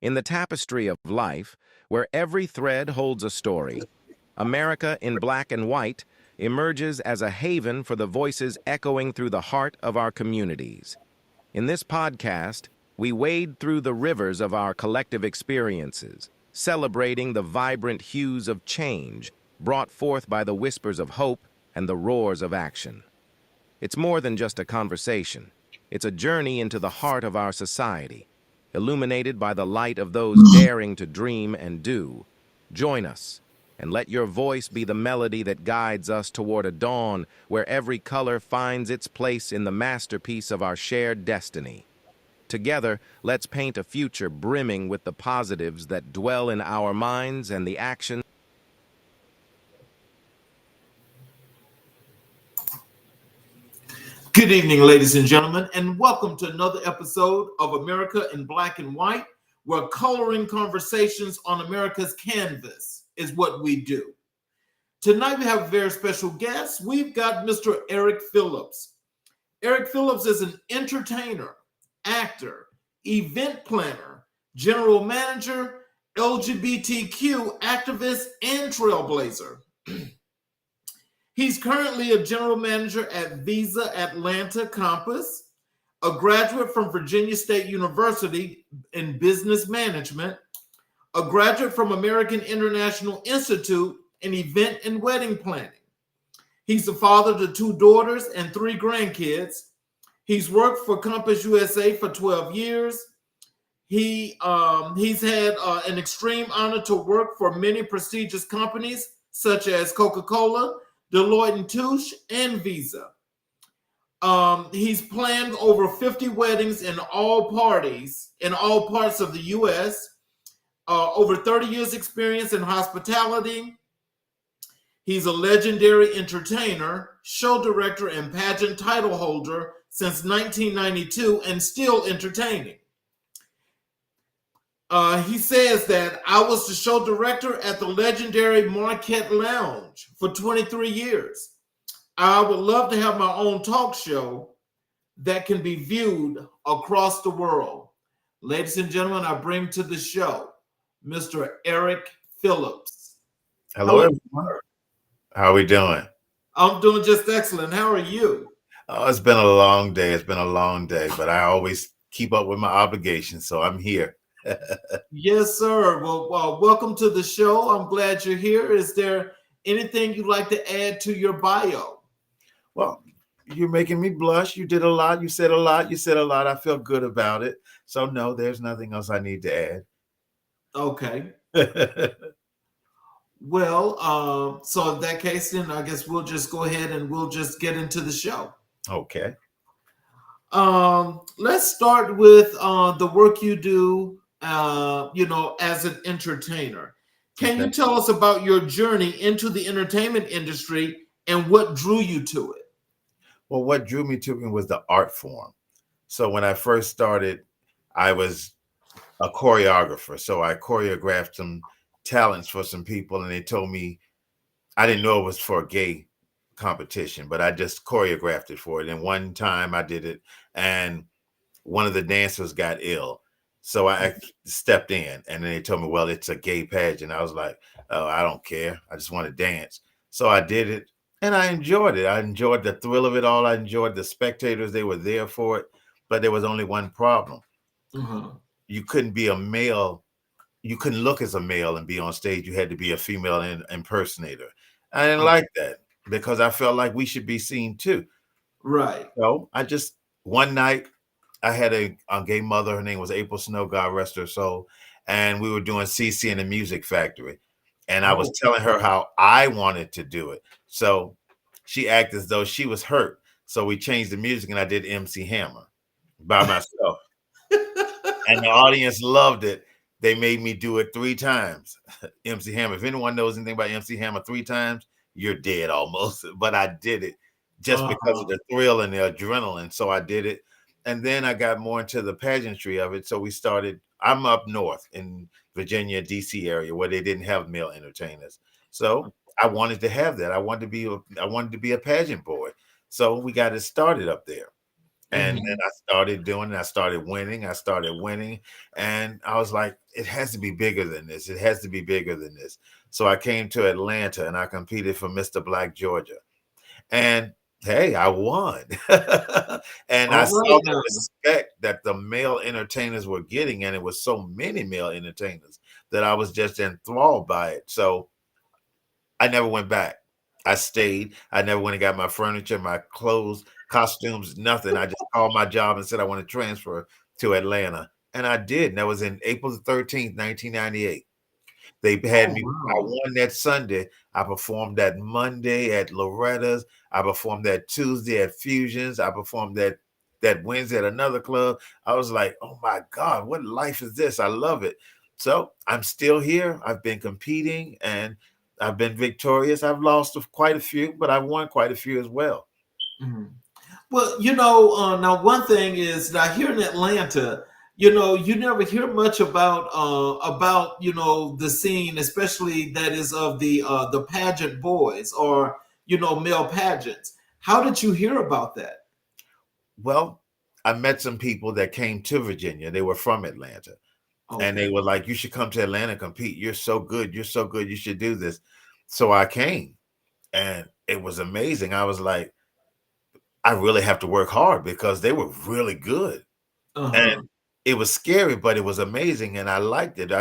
In the tapestry of life, where every thread holds a story, America in Black and White emerges as a haven for the voices echoing through the heart of our communities. In this podcast, we wade through the rivers of our collective experiences, celebrating the vibrant hues of change brought forth by the whispers of hope and the roars of action. It's more than just a conversation. It's a journey into the heart of our society, illuminated by the light of those daring to dream and do. Join us, and let your voice be the melody that guides us toward a dawn where every color finds its place in the masterpiece of our shared destiny. Together, let's paint a future brimming with the positives that dwell in our minds and the actions. Good evening, ladies and gentlemen, and welcome to another episode of America in Black and White, where coloring conversations on America's canvas is what we do. Tonight, we have a very special guest. We've got Mr. Eric Phillips. Eric Phillips is an entertainer, actor, event planner, general manager, LGBTQ activist, and trailblazer. He's currently a general manager at Visa Atlanta Campus, a graduate from Virginia State University in business management, a graduate from American International Institute in event and wedding planning. He's the father to 2 daughters and 3 grandkids. He's worked for Compass USA for 12 years. He's had an extreme honor to work for many prestigious companies such as Coca-Cola, Deloitte & Touche, and Visa. He's planned over 50 weddings in all parts of the U.S., over 30 years experience in hospitality. He's a legendary entertainer, show director, and pageant title holder since 1992 and still entertaining. He says that I was the show director at the legendary Marquette Lounge for 23 years. I would love to have my own talk show that can be viewed across the world. Ladies and gentlemen, I bring to the show Mr. Eric Phillips. Hello, everyone. How are we doing? I'm doing just excellent. How are you? Oh, it's been a long day. But I always keep up with my obligations, so I'm here. Yes, sir. Well, welcome to the show. I'm glad you're here. Is there anything you'd like to add to your bio? Well, you're making me blush. You did a lot. You said a lot. I feel good about it. So no, there's nothing else I need to add. Okay. Well, so in that case, then I guess we'll just go ahead and we'll just get into the show. Okay. Let's start with the work you do, as an entertainer. Can you tell us about your journey into the entertainment industry and what drew you to it? Well, what drew me to it was the art form. So when I first started, I was a choreographer. So I choreographed some talents for some people, and they told me, I didn't know it was for a gay competition, but I just choreographed it for it. And one time I did it, and one of the dancers got ill. So I stepped in, and then they told me, well, it's a gay pageant. I was like, oh, I don't care. I just want to dance. So I did it, and I enjoyed it. I enjoyed the thrill of it all. I enjoyed the spectators. They were there for it. But there was only one problem. Uh-huh. You couldn't be a male. You couldn't look as a male and be on stage. You had to be a female impersonator. I didn't like that because I felt like we should be seen too. Right. So one night, I had a gay mother. Her name was April Snow, God rest her soul. And we were doing CC in the Music Factory. And I was telling her how I wanted to do it. So she acted as though she was hurt. So we changed the music, and I did MC Hammer by myself. And the audience loved it. They made me do it 3 times. MC Hammer. If anyone knows anything about MC Hammer 3 times, you're dead almost. But I did it just because of the thrill and the adrenaline. So I did it. And then I got more into the pageantry of it. So we started, I'm up north in Virginia, DC area where they didn't have male entertainers. So I wanted to have that. I wanted to be a pageant boy. So we got it started up there. And then I started doing it. I started winning. And I was like, it has to be bigger than this. It has to be bigger than this. So I came to Atlanta and I competed for Mr. Black Georgia. And hey, I won. And I All saw right the now. respect that the male entertainers were getting. And it was so many male entertainers that I was just enthralled by it. So I never went back. I stayed. I never went and got my furniture, my clothes, costumes, nothing. I just called my job and said I want to transfer to Atlanta. And I did. And that was in April the 13th, 1998. They had Oh, me. I wow. won that Sunday. I performed that Monday at Loretta's. I performed that Tuesday at Fusions. I performed that Wednesday at another club. I was like, oh my God, what life is this? I love it. So I'm still here. I've been competing and I've been victorious. I've lost quite a few, but I've won quite a few as well. Mhm. Well, now one thing is now here in Atlanta, you never hear much about the scene, especially that is of the pageant boys or male pageants. How did you hear about that? Well, I met some people that came to Virginia. They were from Atlanta. And they Okay. were like, you should come to Atlanta and compete. You're so good. You're so good. You should do this. So I came and it was amazing. I was like, I really have to work hard because they were really good. Uh-huh. And it was scary, but it was amazing. And I liked it.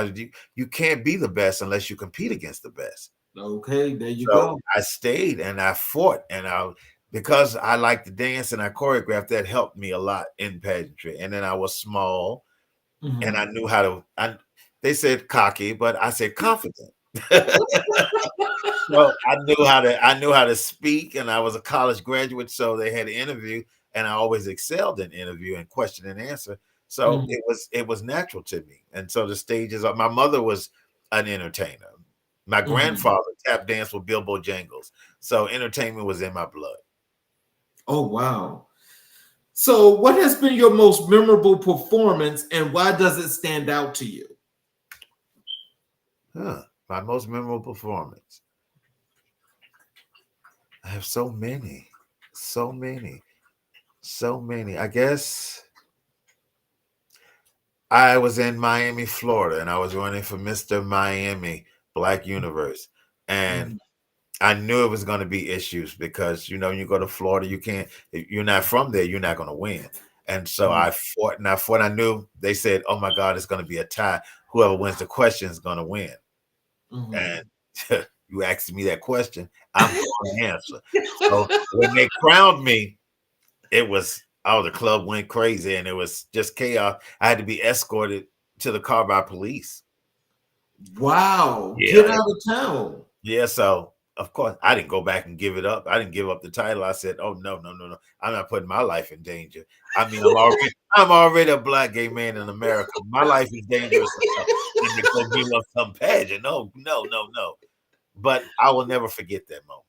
You can't be the best unless you compete against the best. Okay, there you So go. I stayed and I fought because I like to dance and I choreographed, that helped me a lot in pageantry. And then I was small and I Mhm. knew how they said cocky, but I said confident. So I knew how to speak, and I was a college graduate, so they had an interview, and I always excelled in interview and question and answer. So Mhm. it was natural to me. And so the stages my mother was an entertainer. My Mhm. grandfather tap danced with Bilbo Jangles. So entertainment was in my blood. Oh, wow. So, what has been your most memorable performance and why does it stand out to you? Huh. My most memorable performance. I have so many. So many. So many. I guess I was in Miami, Florida, and I was running for Mr. Miami Black Universe. And Mhm. I knew it was going to be issues because, you go to Florida, if you're not from there, you're not going to win. And so Mhm. I fought and I fought. I knew they said, oh my God, it's going to be a tie. Whoever wins the question is going to win. Mhm. And you asked me that question, I'm going to answer. So when they crowned me, it was the club went crazy and it was just chaos. I had to be escorted to the car by police. Wow, Yeah. get out of town. Yeah. So of course I didn't go back and give it up. I didn't give up the title. I said, oh no, no, no, no. I'm not putting my life in danger. I mean, I'm already a black gay man in America. My life is dangerous enough than to go give up some pageant. No, no, no, no. But I will never forget that moment.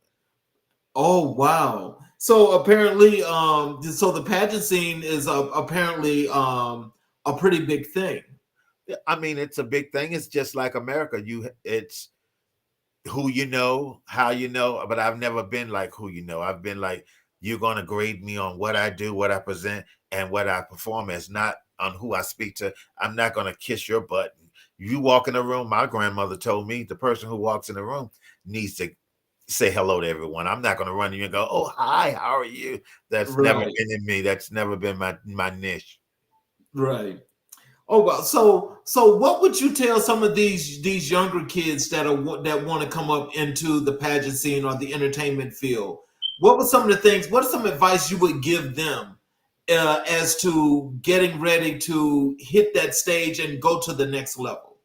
Oh, wow. So apparently, so the pageant scene is apparently a pretty big thing. Yeah, I mean, it's a big thing. It's just like America. It's who you know, how you know, but I've never been like who you know. I've been like, you're going to grade me on what I do, what I present, and what I perform as, not on who I speak to. I'm not going to kiss your butt. You walk in the room, my grandmother told me the person who walks in the room needs to say hello to everyone. I'm not going to run to you and go, oh, hi, how are you? That's never Right, been in me. That's never been my niche. right. Oh well, so what would you tell some of these younger kids that want to come up into the pageant scene or the entertainment field? What were some of the things? What are some advice you would give them as to getting ready to hit that stage and go to the next level?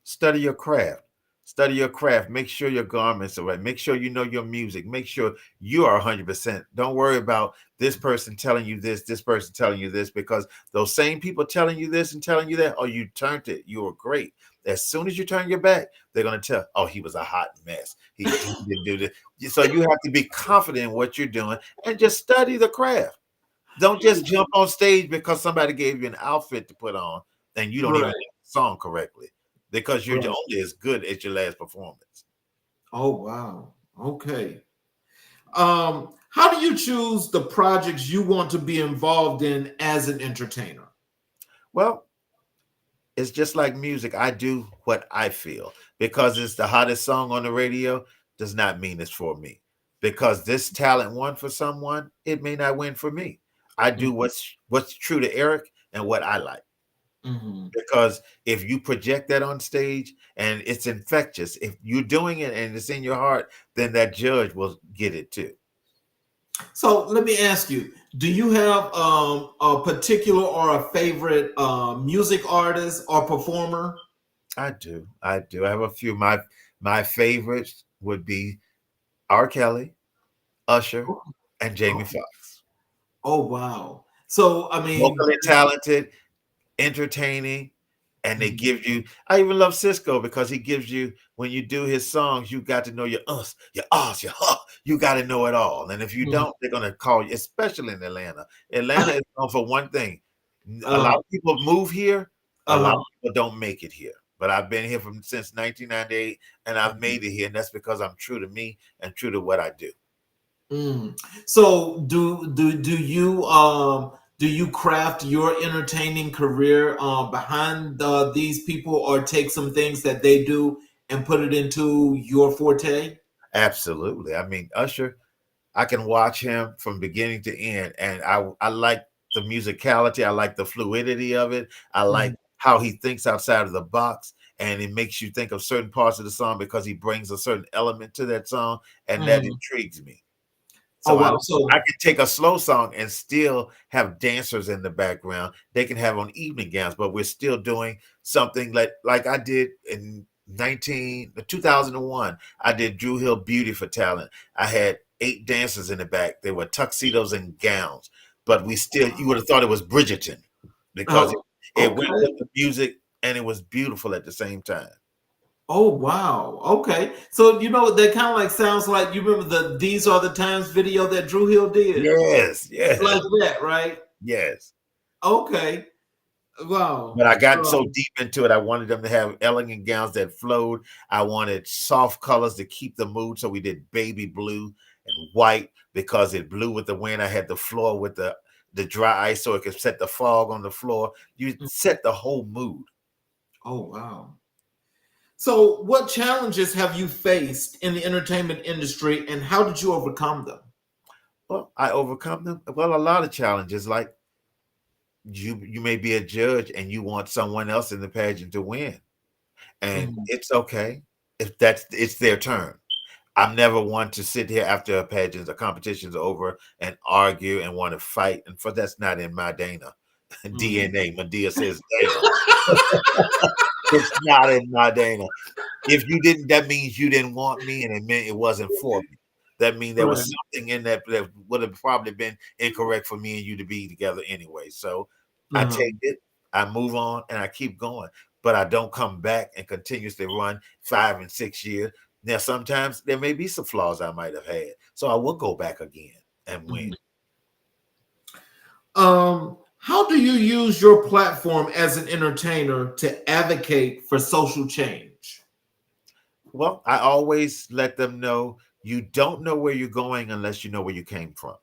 Study your craft. Study your craft. Make sure your garments are right. Make sure you know your music. Make sure you are 100%. Don't worry about this person telling you this person telling you this, because those same people telling you this and telling you that, oh, you turned it. You were great. As soon as you turn your back, they're going to tell, oh, he was a hot mess. He didn't do this. So you have to be confident in what you're doing and just study the craft. Don't just jump on stage because somebody gave you an outfit to put on and you don't even Right, know the song correctly, because you're right. only as good as your last performance. Oh wow. Okay. How do you choose the projects you want to be involved in as an entertainer? Well, it's just like music. I do what I feel. Because it's the hottest song on the radio does not mean it's for me. Because this talent won for someone, it may not win for me. I do what's true to Eric and what I like. Mm-hmm. Because if you project that on stage and it's infectious, if you're doing it and it's in your heart, then that judge will get it too. So let me ask you: do you have a particular or a favorite music artist or performer? I do. I do. I have a few. My favorites would be R. Kelly, Usher, and Jamie Oh, Foxx. oh wow! So I mean, Locally talented, entertaining, and they mhm, give you. I even love Cisco because he gives you when you do his songs, you got to know your us, your us, your huh. You got to know it all. And if you mhm. don't, they're gonna call you, especially in Atlanta. Atlanta is known for one thing. A lot uh, of people move here, a lot uh, of people don't make it here. But I've been here from since 1998 and I've made it here. And that's because I'm true to me and true to what I do. mm. So do you craft your entertaining career behind these people, or take some things that they do and put it into your forte? Absolutely. I mean, Usher, I can watch him from beginning to end, and I like the musicality. I like the fluidity of it. I like Mhm, how he thinks outside of the box, and it makes you think of certain parts of the song because he brings a certain element to that song, and that mhm. intrigues me. Oh So I wow! I So can take a slow song and still have dancers in the background. They can have on evening gowns, but we're still doing something like I did in 2001. I did Drew Hill Beauty for Talent. I had 8 dancers in the back. They were tuxedos and gowns, but we still you would have thought it was Bridgerton because oh, it went okay. with the music and it was beautiful at the same time. Oh wow. Okay. So that kind of like sounds like, you remember the "These Are the Times" video that Drew Hill did? Yes, yes, Like that, right? yes. Okay. But Wow. I got so deep into it, I wanted them to have elegant gowns that flowed. I wanted soft colors to keep the mood. So we did baby blue and white because it blew with the wind. I had the floor with the dry ice so it could set the fog on the floor. You set the whole mood. Oh wow. So what challenges have you faced in the entertainment industry, and how did you overcome them? Well, I overcome them. Well, a lot of challenges. Like you may be a judge and you want someone else in the pageant to win. And Mhm. it's okay if it's their turn. I'm never one to sit here after a pageant or competition's over and argue and want to fight. And for that's not in my Dana Mhm. DNA. Medea says Dana. It's not in my Dana. If you didn't, that means you didn't want me, and it meant it wasn't for me. That means there was Right. something in that would have probably been incorrect for me and you to be together anyway. So I take Uh-huh. it, I move on, and I keep going. But I don't come back and continuously run 5 and 6 years. Now, sometimes there may be some flaws I might have had. So I will go back again and win. Mhm. How do you use your platform as an entertainer to advocate for social change? Well, I always let them know you don't know where you're going unless you know where you came from.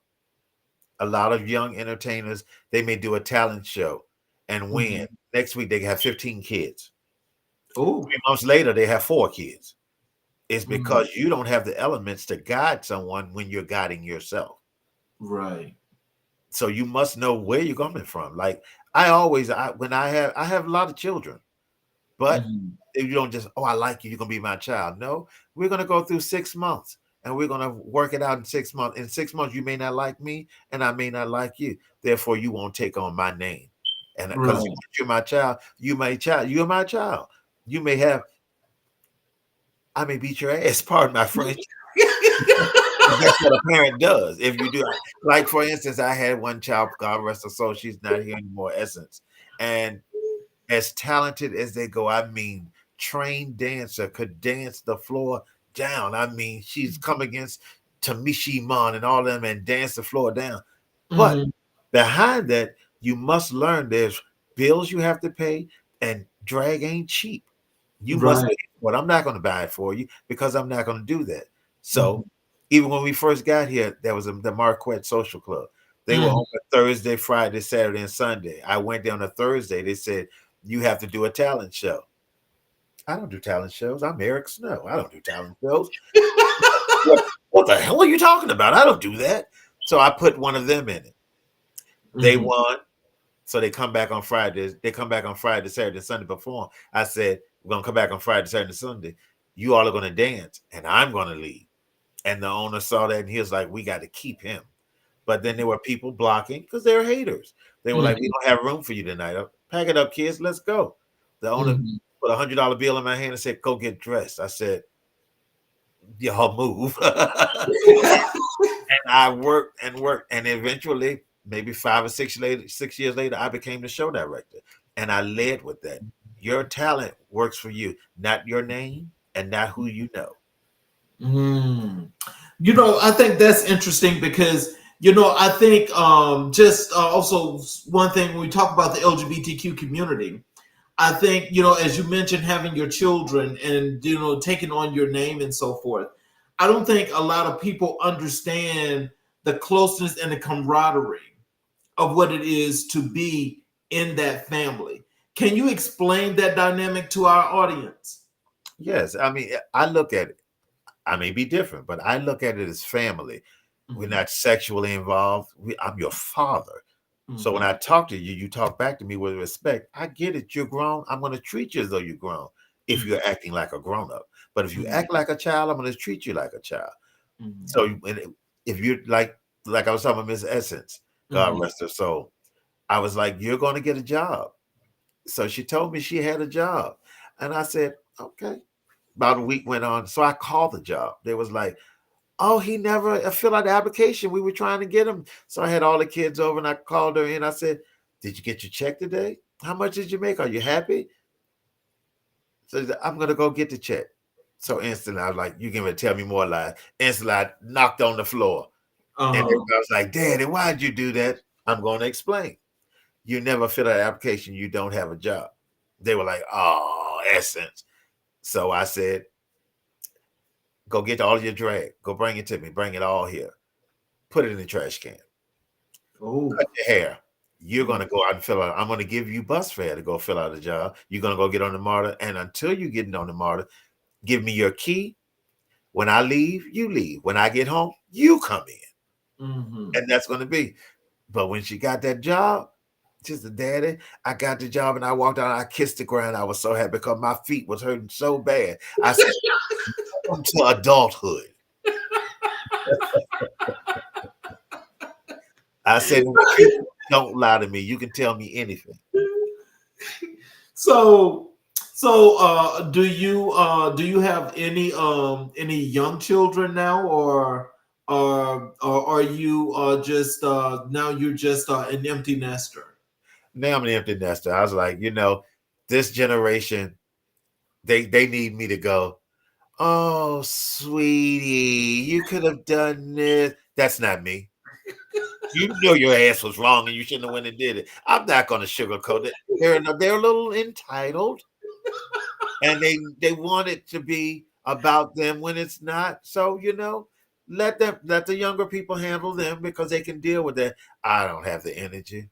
A lot of young entertainers, they may do a talent show and win. Mhm. Next week, they have 15 kids. Oh. 3 months later, they have 4 kids. It's Mhm. because you don't have the elements to guide someone when you're guiding yourself. Right. So you must know where you're coming from. Like I have a lot of children, but Mhm. if you don't just, oh, I like you, you're gonna be my child. No, we're gonna go through 6 months and we're gonna work it out in 6 months. In 6 months, you may not like me and I may not like you. Therefore, you won't take on my name. And because Right. you're my child, you're my child. You may have, I may beat your ass, pardon my French. That's what a parent does. If you do, like for instance, I had one child, God rest her soul, she's not here anymore, Essence. And as talented as they go, I mean, trained dancer, could dance the floor down. I mean, she's come against Tamishi Mon and all of them and dance the floor down. But Mhm. behind that, you must learn there's bills you have to pay, and drag ain't cheap. You must Right. pay for it. I'm not going to buy it for you because I'm not going to do that. So Mhm. Even when we first got here, there was the Marquette Social Club. They were open Thursday, Friday, Saturday, and Sunday. I went there on a Thursday. They said, you have to do a talent show. I don't do talent shows. I'm Eric Snow. I don't do talent shows. What the hell are you talking about? I don't do that. So I put one of them in it. They won. So they come back on Fridays. They come back on Friday, Saturday, and Sunday perform. I said, we're going to come back on Friday, Saturday, and Sunday. You all are going to dance, and I'm going to lead. And the owner saw that, and he was like, we got to keep him. But then there were people blocking because they're haters. They were like, we don't have room for you tonight. Pack it up, kids. Let's go. The owner put $100 bill in my hand and said, go get dressed. I said, y'all move. And I worked and worked. And eventually, maybe 5 or 6 years later, I became the show director. And I led with that. Your talent works for you, not your name and not who you know. You know, I think that's interesting because, you know, I think also one thing when we talk about the LGBTQ community, I think, you know, as you mentioned, having your children and, you know, taking on your name and so forth, I don't think a lot of people understand the closeness and the camaraderie of what it is to be in that family. Can you explain that dynamic to our audience? Yes. I mean, I look at it. I may be different, but I look at it as family. We're not sexually involved. I'm your father. So when I talk to you, you talk back to me with respect. I get it. You're grown. I'm going to treat you as though you're grown if you're acting like a grown up. But if you act like a child, I'm going to treat you like a child. So if you're like I was talking about Miss Essence, God rest her soul, I was like, you're going to get a job. So she told me she had a job. And I said, okay. About a week went on. So I called the job. They was like, oh, he never filled out the application. We were trying to get him. So I had all the kids over and I called her in. I said, did you get your check today? How much did you make? Are you happy? So said, I'm going to go get the check. So instantly I was like, you can tell me more lies. Instantly I knocked on the floor. And everybody was like, Daddy, why'd you do that? I'm going to explain. You never fill out an application. You don't have a job. They were like, oh, Essence. So I said, go get all your drag. Go bring it to me. Bring it all here. Put it in the trash can. Cut your hair. You're going to go out and fill out. I'm going to give you bus fare to go fill out a job. You're going to go get on the MARTA. And until you get on the MARTA, give me your key. When I leave, you leave. When I get home, you come in. And that's going to be. But when she got that job, just the daddy, I got the job and I walked out and I kissed the ground. I was so happy because my feet was hurting so bad. I said, welcome to adulthood. I said, don't lie to me. You can tell me anything. So do you have any young children now, or are you just now you're just an empty nester? Now I'm an empty nester. I was like, you know, this generation, they need me to go, oh, sweetie, you could have done this. That's not me. You know your ass was wrong and you shouldn't have went and did it. I'm not going to sugarcoat it. They're a little entitled, and they want it to be about them when it's not. So, you know, let the younger people handle them because they can deal with that. I don't have the energy.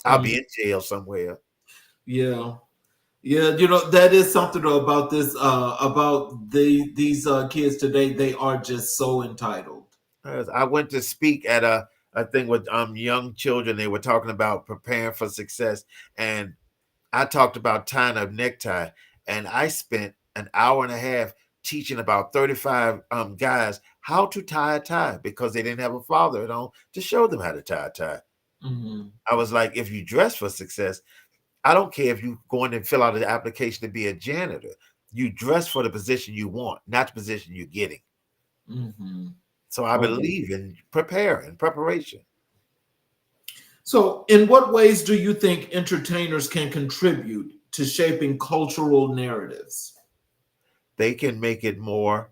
I'll be in jail somewhere. Yeah. Yeah, you know, that is something about this about these kids today. They are just so entitled. I went to speak at a thing with young children. They were talking about preparing for success, and I talked about tying a necktie, and I spent an hour and a half teaching about 35 guys how to tie a tie because they didn't have a father at home to show them how to tie a tie. I was like, if you dress for success, I don't care if you go in and fill out an application to be a janitor. You dress for the position you want, not the position you're getting. So I believe in preparation. So in what ways do you think entertainers can contribute to shaping cultural narratives? They can make it more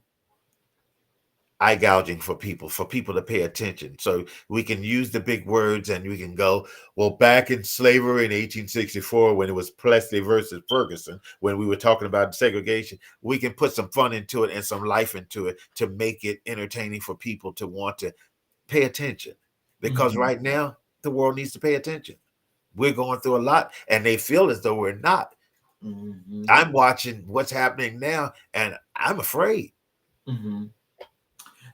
eye gouging for people to pay attention. So we can use the big words and we can go, well, back in slavery in 1864, when it was Plessy versus Ferguson, when we were talking about segregation, we can put some fun into it and some life into it to make it entertaining for people to want to pay attention. Because right now, the world needs to pay attention. We're going through a lot and they feel as though we're not. I'm watching what's happening now and I'm afraid.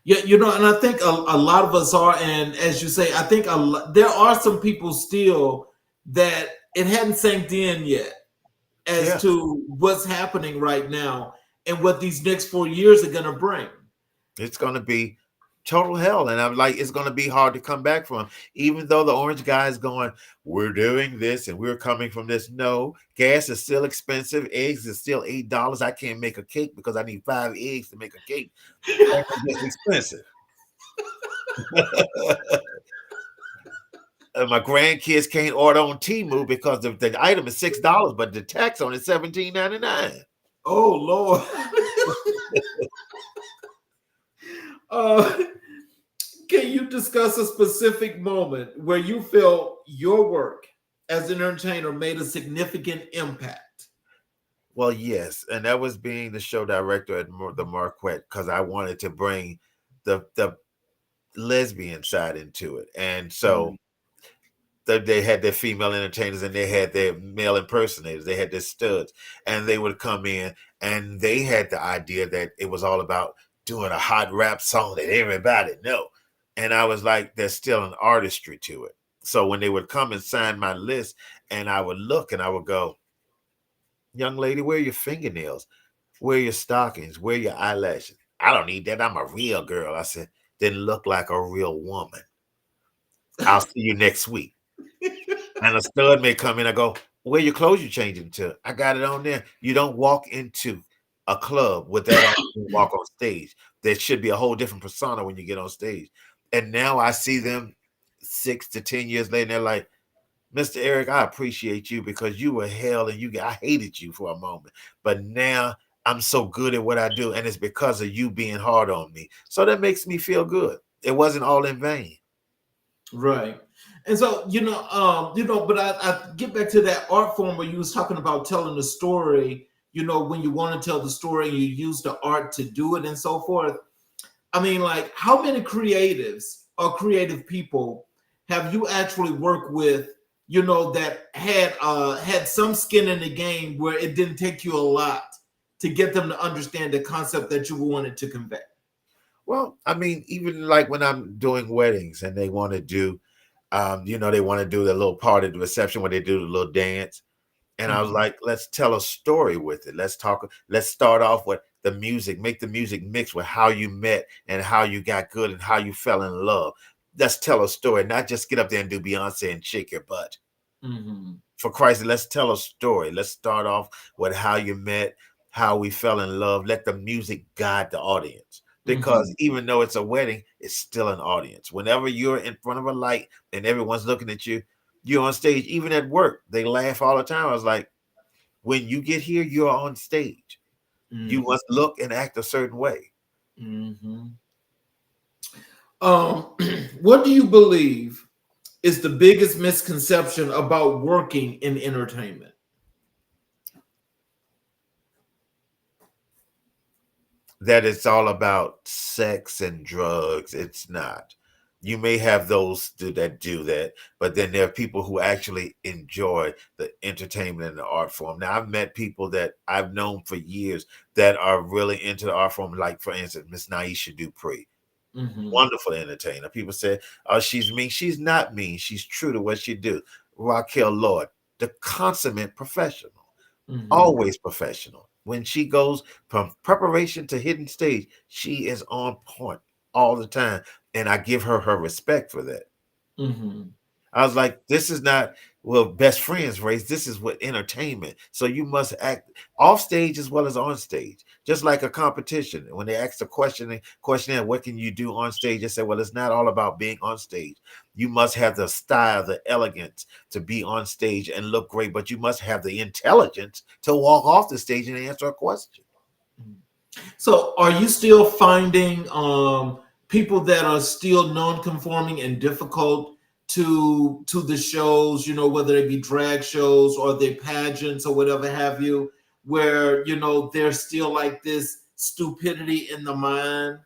Yeah, and I think a lot of us are, and as you say, I think there are some people still that it hadn't sank in yet as to what's happening right now and what these next 4 years are going to bring. It's going to be total hell, and I'm like, it's going to be hard to come back from. Even though the orange guy is going, we're doing this and we're coming from this. No, gas is still expensive. Eggs is still $8. I can't make a cake because I need 5 eggs to make a cake. It's expensive. My grandkids can't order on Temu because the item is $6, but the tax on it is $17.99. Oh Lord. Can you discuss a specific moment where you felt your work as an entertainer made a significant impact? Well, yes, and that was being the show director at the Marquette, because I wanted to bring the lesbian side into it, and so they had their female entertainers and they had their male impersonators. They had their studs, and they would come in, and they had the idea that it was all about doing a hot rap song that everybody know. And I was like, there's still an artistry to it. So when they would come and sign my list, and I would look and I would go, young lady, where are your fingernails? Where are your stockings? Where are your eyelashes? I don't need that. I'm a real girl. I said, then look like a real woman. I'll see you next week. And a stud may come in. I go, where your clothes you changing to? I got it on there. You don't walk into a club with that on when you walk on stage. There should be a whole different persona when you get on stage. And now I see them 6 to 10 years later, and they're like, Mr. Eric, I appreciate you because you were hell and I hated you for a moment. But now I'm so good at what I do, and it's because of you being hard on me. So that makes me feel good. It wasn't all in vain. Right. And so, but I get back to that art form where you was talking about telling the story, when you want to tell the story, you use the art to do it and so forth. I mean, like, how many creatives or creative people have you actually worked with, that had some skin in the game where it didn't take you a lot to get them to understand the concept that you wanted to convey? Well, I mean, even like when I'm doing weddings and they want to do, they want to do the little part of the reception where they do the little dance. And I was like, let's tell a story with it. Let's start off with the music, make the music mix with how you met and how you got good and how you fell in love. Let's tell a story, not just get up there and do Beyonce and shake your butt. For Christ, let's tell a story. Let's start off with how you met, how we fell in love. Let the music guide the audience. Because even though it's a wedding, it's still an audience. Whenever you're in front of a light and everyone's looking at you, you're on stage. Even at work, they laugh all the time. I was like, when you get here, you're on stage. You must look and act a certain way. What do you believe is the biggest misconception about working in entertainment? That it's all about sex and drugs. It's not. You may have those that do that, but then there are people who actually enjoy the entertainment and the art form. Now, I've met people that I've known for years that are really into the art form, like, for instance, Miss Naisha Dupree. Wonderful entertainer. People say, oh, she's mean. She's not mean. She's true to what she do. Raquel Lord, the consummate professional, always professional. When she goes from preparation to hidden stage, she is on point all the time. And I give her respect for that. I was like, this is not, best friends race. This is what entertainment. So you must act off stage as well as on stage, just like a competition. When they ask the questionnaire, what can you do on stage? They say, well, it's not all about being on stage. You must have the style, the elegance to be on stage and look great, but you must have the intelligence to walk off the stage and answer a question. So, are you still finding people that are still non-conforming and difficult to the shows? You know, whether it be drag shows or they pageants or whatever have you, where there's still like this stupidity in the mind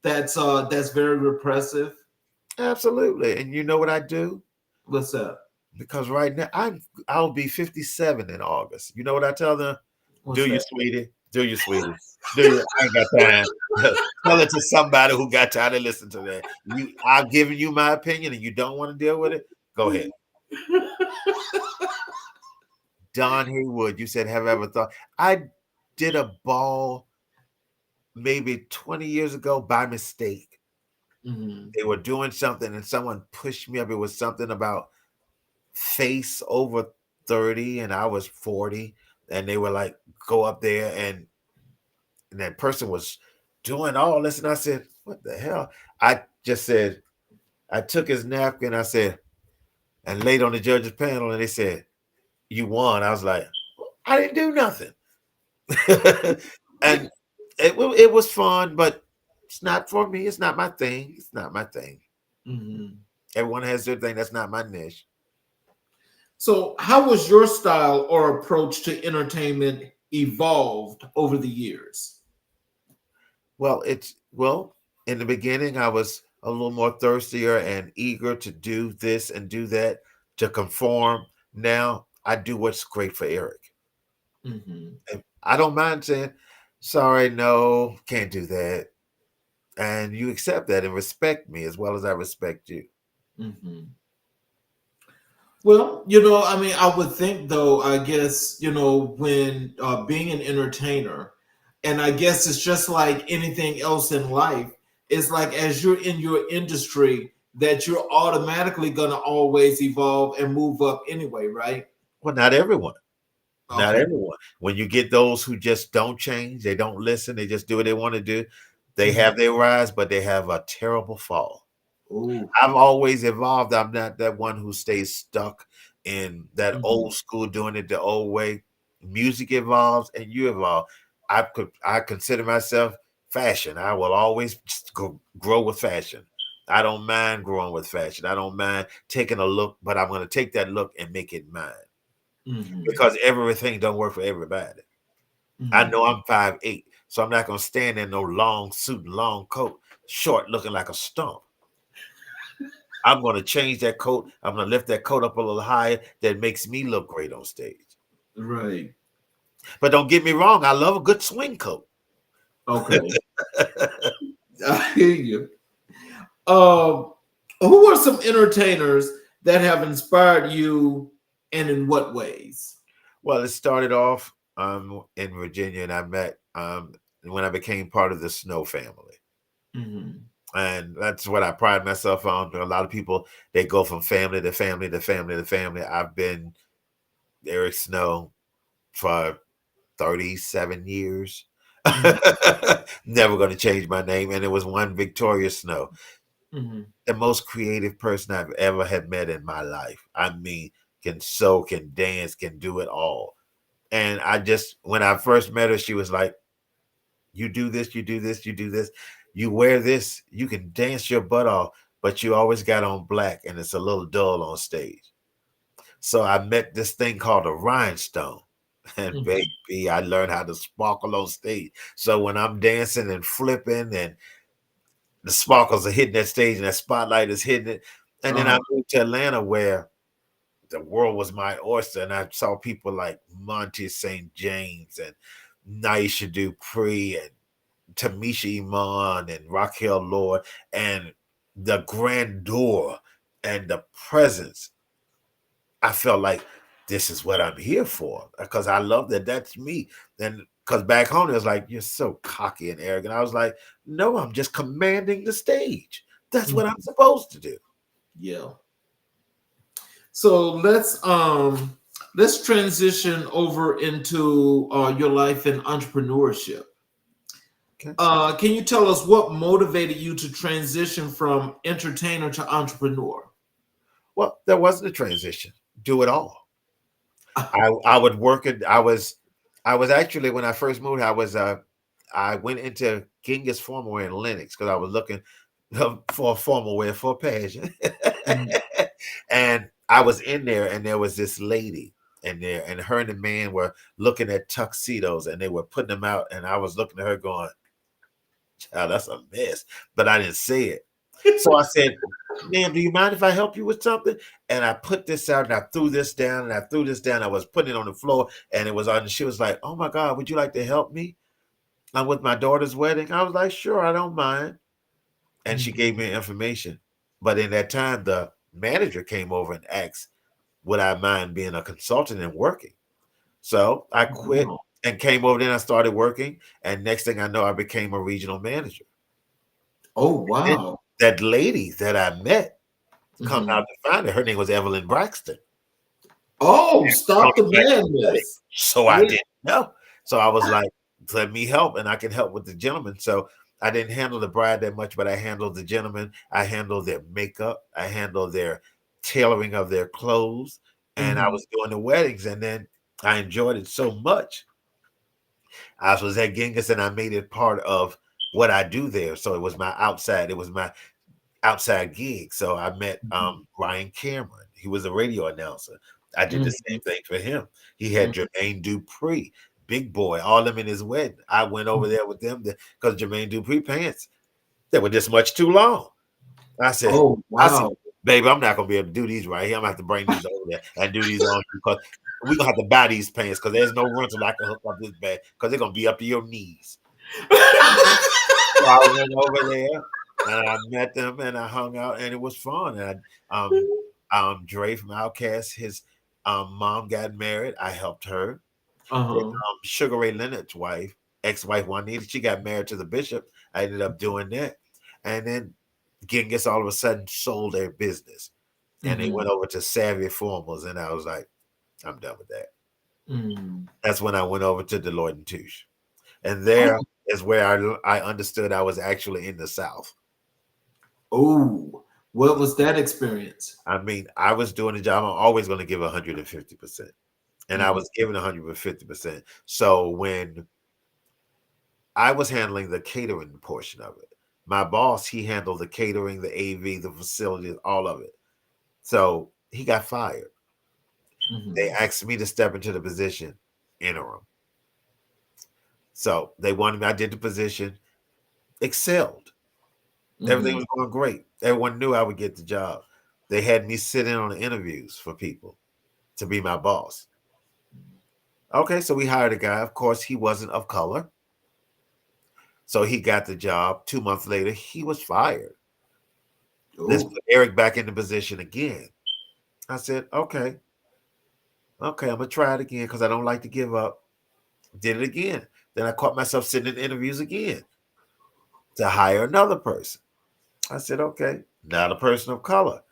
that's very repressive. Absolutely. And you know what I do? What's that? Because right now I'll be 57 in August. You know what I tell them? What's Do you, that? sweetie? Do you, sweetie? Do you? I ain't got time. Tell it to somebody who got time to listen to that. I've given you my opinion, and you don't want to deal with it. Go ahead. Don Haywood, you said, have I ever thought? I did a ball maybe 20 years ago by mistake. Mm-hmm. They were doing something, and someone pushed me up. It was something about face over 30, and I was 40, and they were like, go up there, and that person was doing all this, and I said, what the hell? I just said, I took his napkin, I said, and laid on the judge's panel, and they said, you won. I was like, I didn't do nothing. And it was fun, but it's not for me. It's not my thing. It's not my thing. Mm-hmm. Everyone has their thing. That's not my niche. So, how was your style or approach to entertainment evolved over the years? Well, in the beginning, I was a little more thirstier and eager to do this and do that to conform. Now I do what's great for Eric. Mm-hmm. And I don't mind saying, sorry, no, can't do that. And you accept that and respect me as well as I respect you. Mm-hmm. Well, I mean, I would think though, I guess, when being an entertainer, and I guess it's just like anything else in life, it's like as you're in your industry, that you're automatically going to always evolve and move up anyway, right? Well, not everyone. Not Okay. everyone. When you get those who just don't change, they don't listen, they just do what they want to do, they Mm-hmm. have their rise, but they have a terrible fall. Ooh. I've always evolved. I'm not that one who stays stuck in that Mm-hmm. old school, doing it the old way. Music evolves and you evolve. I consider myself fashion. I will always just grow with fashion. I don't mind growing with fashion. I don't mind taking a look, but I'm going to take that look and make it mine Mm-hmm. because everything don't work for everybody. I Mm-hmm. know I'm 5'8", so I'm not going to stand in no long suit and long coat, short looking like a stump. I'm going to change that coat. I'm going to lift that coat up a little higher. That makes me look great on stage. Right. But don't get me wrong. I love a good swing coat. Okay. I hear you. Um, who are some entertainers that have inspired you, and in what ways? Well, it started off in Virginia, and I met when I became part of the Snow family. Mm-hmm. And that's what I pride myself on. A lot of people, they go from family to family to family to family. I've been Eric Snow for 37 years. Mm-hmm. Never going to change my name. And it was one Victoria Snow, Mm-hmm. the most creative person I've ever had met in my life. I mean, can sew, can dance, can do it all. And when I first met her, she was like, you do this, you do this, you do this. You wear this, you can dance your butt off, but you always got on black and it's a little dull on stage. So I met this thing called a rhinestone. And Mm-hmm. baby, I learned how to sparkle on stage. So when I'm dancing and flipping and the sparkles are hitting that stage and that spotlight is hitting it. And then I Uh-huh. moved to Atlanta where the world was my oyster. And I saw people like Monty St. James and Naisha Dupree and Tamisha Iman and Raquel Lord and the grandeur and the presence. I felt like this is what I'm here for because I love that that's me. And because back home, it was like, you're so cocky and arrogant. I was like, no, I'm just commanding the stage. That's what I'm Mhm. supposed to do. Yeah. So let's transition over into your life in entrepreneurship. Okay. Can you tell us what motivated you to transition from entertainer to entrepreneur? Well, there wasn't a transition. Do it all. I would work it. I was actually when I first moved, I was I went into Genghis formal wear in Lenox because I was looking for a formal wear for a pageant. And I was in there, and there was this lady in there, and her and the man were looking at tuxedos, and they were putting them out, and I was looking at her going, child, that's a mess. But I didn't say it. So I said, ma'am, do you mind if I help you with something? And I put this out, and I threw this down, and I threw this down. I was putting it on the floor, and it was on. She was like, oh my God, would you like to help me? I'm with my daughter's wedding. I was like, sure, I don't mind. And she gave me information. But in that time, the manager came over and asked, would I mind being a consultant and working? So I quit and came over there and I started working. And next thing I know, I became a regional manager. Oh, wow. That lady that I met come out to find her. Her name was Evelyn Braxton. Oh, stop the madness. So I didn't know. So I was like, let me help, and I can help with the gentleman. So I didn't handle the bride that much, but I handled the gentleman. I handled their makeup. I handled their tailoring of their clothes. And I was doing the weddings. And then I enjoyed it so much. I was at Genghis, and I made it part of what I do there. So it was my outside gig. So I met Ryan Cameron. He was a radio announcer. I did the same thing for him. He had Jermaine Dupri, Big Boy, all them in his wedding. I went over there with them because Jermaine Dupri pants, they were just much too long. I said, oh, wow. Baby, I'm not gonna be able to do these right here. I'm gonna have to bring these over there and do these on because we're gonna have to buy these pants because there's no rental I can hook up this bag because they're gonna be up to your knees. So I went over there and I met them and I hung out and it was fun. And Dre from Outkast, his mom got married. I helped her. Sugar Ray Leonard's wife, ex-wife Juanita, she got married to the bishop. I ended up doing that. And then Genghis all of a sudden sold their business. And they went over to Savvy Formals. And I was like, I'm done with that. That's when I went over to Deloitte and Touche. And there is where I understood I was actually in the South. Oh, what was that experience? I mean, I was doing the job. I'm always going to give 150%. And I was giving 150%. So when I was handling the catering portion of it, my boss, he handled the catering, the AV, the facilities, all of it. So he got fired. They asked me to step into the position interim. So they wanted me. I did the position, excelled. Everything was going great. Everyone knew I would get the job. They had me sit in on the interviews for people to be my boss. Okay, so we hired a guy. Of course, he wasn't of color. So he got the job. 2 months later, he was fired. Let's put Eric back in the position again. I said, okay, I'm going to try it again because I don't like to give up. Did it again. Then I caught myself sitting in interviews again to hire another person. I said, okay, not a person of color.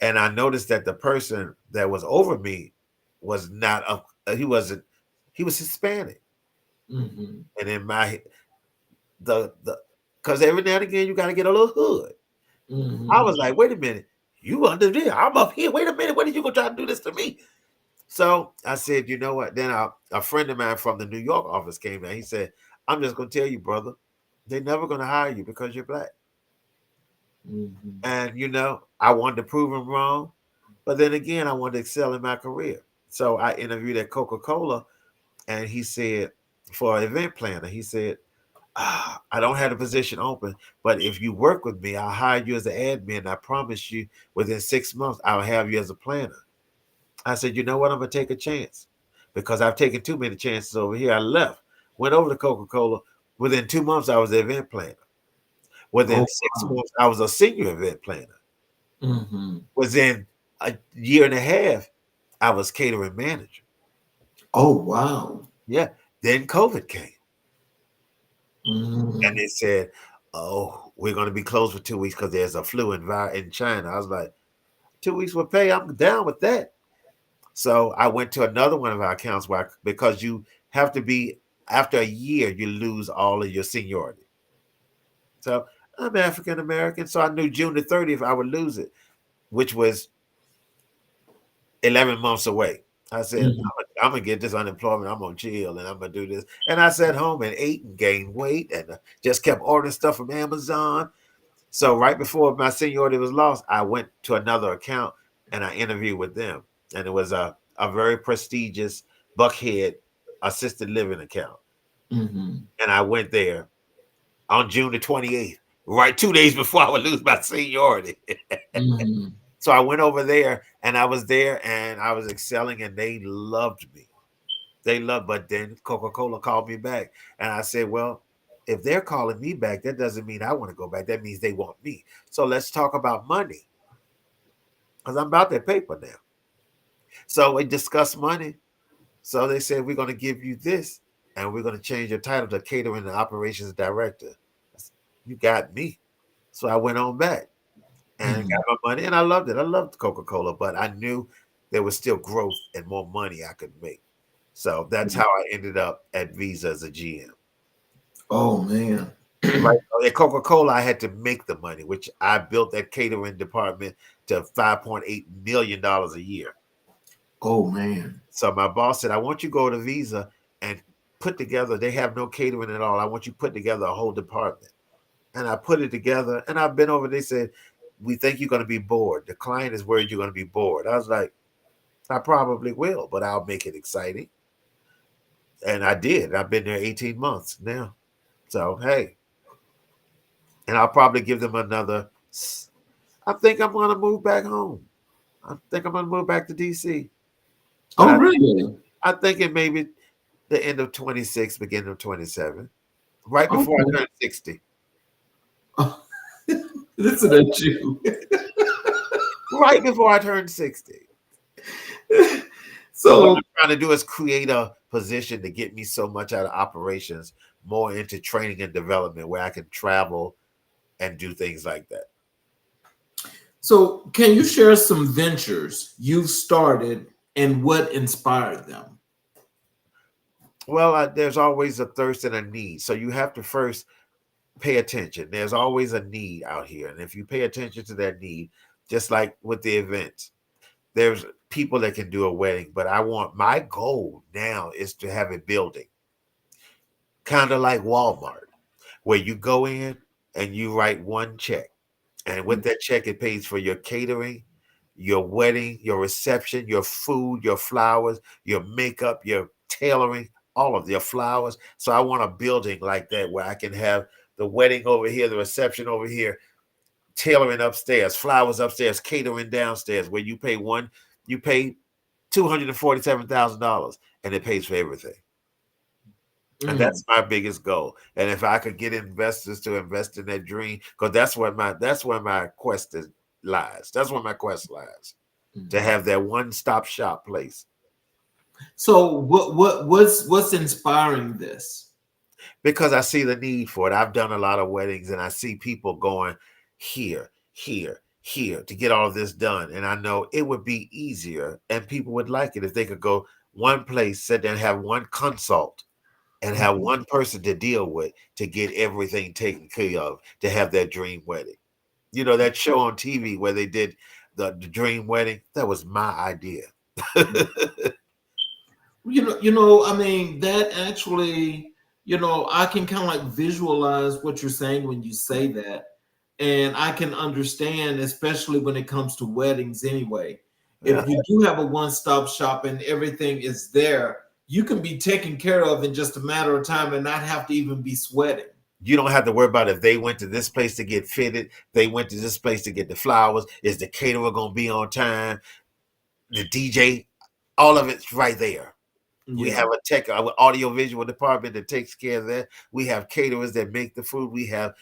And I noticed that the person that was over me was not, he was Hispanic. And in because every now and again, you got to get a little hood. I was like, wait a minute, you under there, I'm up here. Wait a minute, when are you going to try to do this to me? So I said, you know what? Then a friend of mine from the New York office came down. He said, I'm just going to tell you, brother, they're never going to hire you because you're black. And, you know, I wanted to prove him wrong. But then again, I wanted to excel in my career. So I interviewed at Coca-Cola, and he said, for an event planner, he said, I don't have a position open, but if you work with me, I'll hire you as an admin. I promise you within 6 months, I'll have you as a planner. I said, you know what? I'm going to take a chance because I've taken too many chances over here. I left, went over to Coca-Cola. Within 2 months, I was the event planner. Within 6 months, I was a senior event planner. Within a year and a half, I was catering manager. Oh, wow. Yeah. Then COVID came. And they said, oh, we're going to be closed for 2 weeks because there's a flu in China. I was like, 2 weeks with pay? I'm down with that. So I went to another one of our accounts because you have to be, after a year, you lose all of your seniority. So I'm African American. So I knew June the 30th, I would lose it, which was 11 months away. I said, I'm gonna get this unemployment. I'm gonna chill and I'm gonna do this. And I sat home and ate and gained weight and just kept ordering stuff from Amazon. So right before my seniority was lost, I went to another account and I interviewed with them. And it was a very prestigious Buckhead assisted living account. Mm-hmm. And I went there on June the 28th, right 2 days before I would lose my seniority. Mm-hmm. So I went over there and I was there and I was excelling and they loved me. But then Coca-Cola called me back and I said, well, if they're calling me back, that doesn't mean I want to go back. That means they want me. So let's talk about money because I'm about that paper now. So we discussed money. So they said, we're going to give you this and we're going to change your title to catering and operations director. You got me. So I went on back and got my money and I loved it. I loved Coca-Cola, but I knew there was still growth and more money I could make. So that's how I ended up at Visa as a GM. Oh man. Right. At Coca-Cola, I had to make the money, which I built that catering department to $5.8 million a year. Oh man. So my boss said, I want you to go to Visa and put together, they have no catering at all. I want you to put together a whole department. And I put it together and I've been over, they said, we think you're going to be bored. The client is worried you're going to be bored. I was like, I probably will, but I'll make it exciting. And I did. I've been there 18 months now. So, hey. And I'll probably give them another. I think I'm going to move back home. I think I'm going to move back to D.C. But really? I think it may be the end of 26, beginning of 27, right before I turn 60. Listen at you. Right before I turn 60. So what I'm trying to do is create a position to get me so much out of operations, more into training and development where I can travel and do things like that. So can you share some ventures you've started and what inspired them? Well, there's always a thirst and a need. So you have to first pay attention. There's always a need out here. And if you pay attention to that need, just like with the events, there's people that can do a wedding, but my goal now is to have a building, kind of like Walmart, where you go in and you write one check. And with that check, it pays for your catering, your wedding, your reception, your food, your flowers, your makeup, your tailoring, all of your flowers. So I want a building like that where I can have the wedding over here, the reception over here, tailoring upstairs, flowers upstairs, catering downstairs, where you pay $247,000 and it pays for everything. And that's my biggest goal. And if I could get investors to invest in that dream, because that's where my quest lies. That's where my quest lies, to have that one-stop shop place. So what's inspiring this? Because I see the need for it. I've done a lot of weddings and I see people going here to get all of this done. And I know it would be easier and people would like it if they could go one place, sit there and have one consult and have one person to deal with to get everything taken care of, to have that dream wedding. You know, that show on TV where they did the dream wedding, that was my idea. I mean, that actually, I can kind of like visualize what you're saying when you say that. And I can understand, especially when it comes to weddings anyway. If you do have a one-stop shop and everything is there, you can be taken care of in just a matter of time and not have to even be sweating. You don't have to worry about if they went to this place to get fitted, they went to this place to get the flowers, is the caterer going to be on time, the DJ, all of it's right there. Yeah. We have an audio-visual department that takes care of that. We have caterers that make the food. We have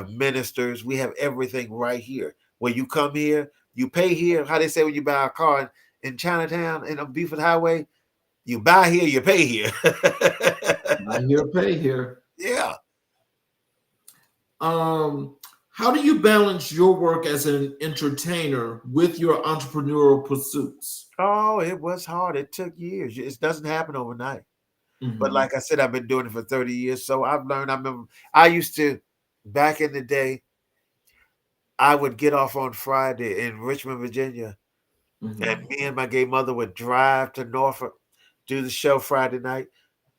ministers. We have everything right here. When you come here, you pay here. How they say when you buy a car in Chinatown and on Beaufort Highway, you buy here, you pay here. Buy here, pay here. Yeah. How do you balance your work as an entertainer with your entrepreneurial pursuits? Oh, it was hard. It took years. It doesn't happen overnight. But like I said, I've been doing it for 30 years. So I've learned. I remember I used to, back in the day, I would get off on Friday in Richmond, Virginia, And me and my gay mother would drive to Norfolk, do the show Friday night,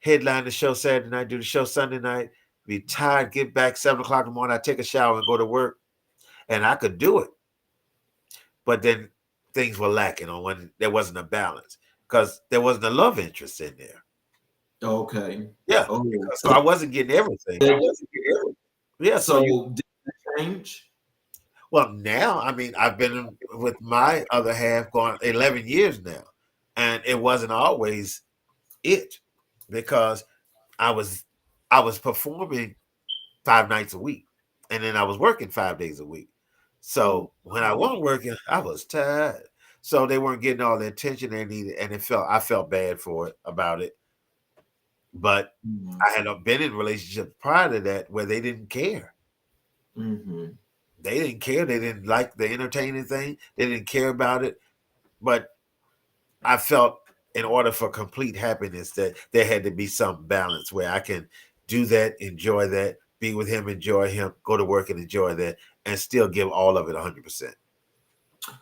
headline the show Saturday night, do the show Sunday night, be tired, get back 7 o'clock in the morning, I take a shower and go to work. And I could do it. But then things were lacking on when there wasn't a balance because there wasn't a love interest in there. Okay. Yeah. Oh, So I wasn't getting everything. Yeah. So did that change? Well, now, I mean, I've been with my other half going 11 years now, and it wasn't always it because I was performing 5 nights a week, and then I was working 5 days a week. So when I wasn't working, I was tired. So they weren't getting all the attention they needed, and I felt bad for it about it. But I had been in relationships prior to that where they didn't care. They didn't care. They didn't like the entertaining thing. They didn't care about it. But I felt in order for complete happiness that there had to be some balance where I can do that, enjoy that, be with him, enjoy him, go to work and enjoy that, and still give all of it 100%.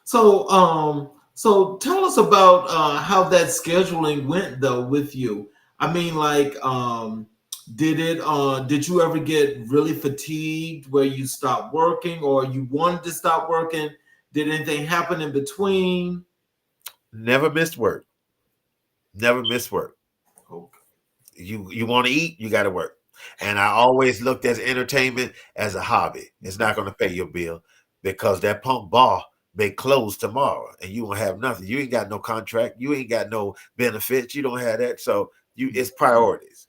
So, so tell us about how that scheduling went though with you. I mean, like, did you ever get really fatigued where you stopped working or you wanted to stop working? Did anything happen in between? Never missed work. Never missed work. Okay. You want to eat, you got to work. And I always looked at entertainment as a hobby. It's not going to pay your bill because that punk bar may close tomorrow and you won't have nothing. You ain't got no contract. You ain't got no benefits. You don't have that. So it's priorities.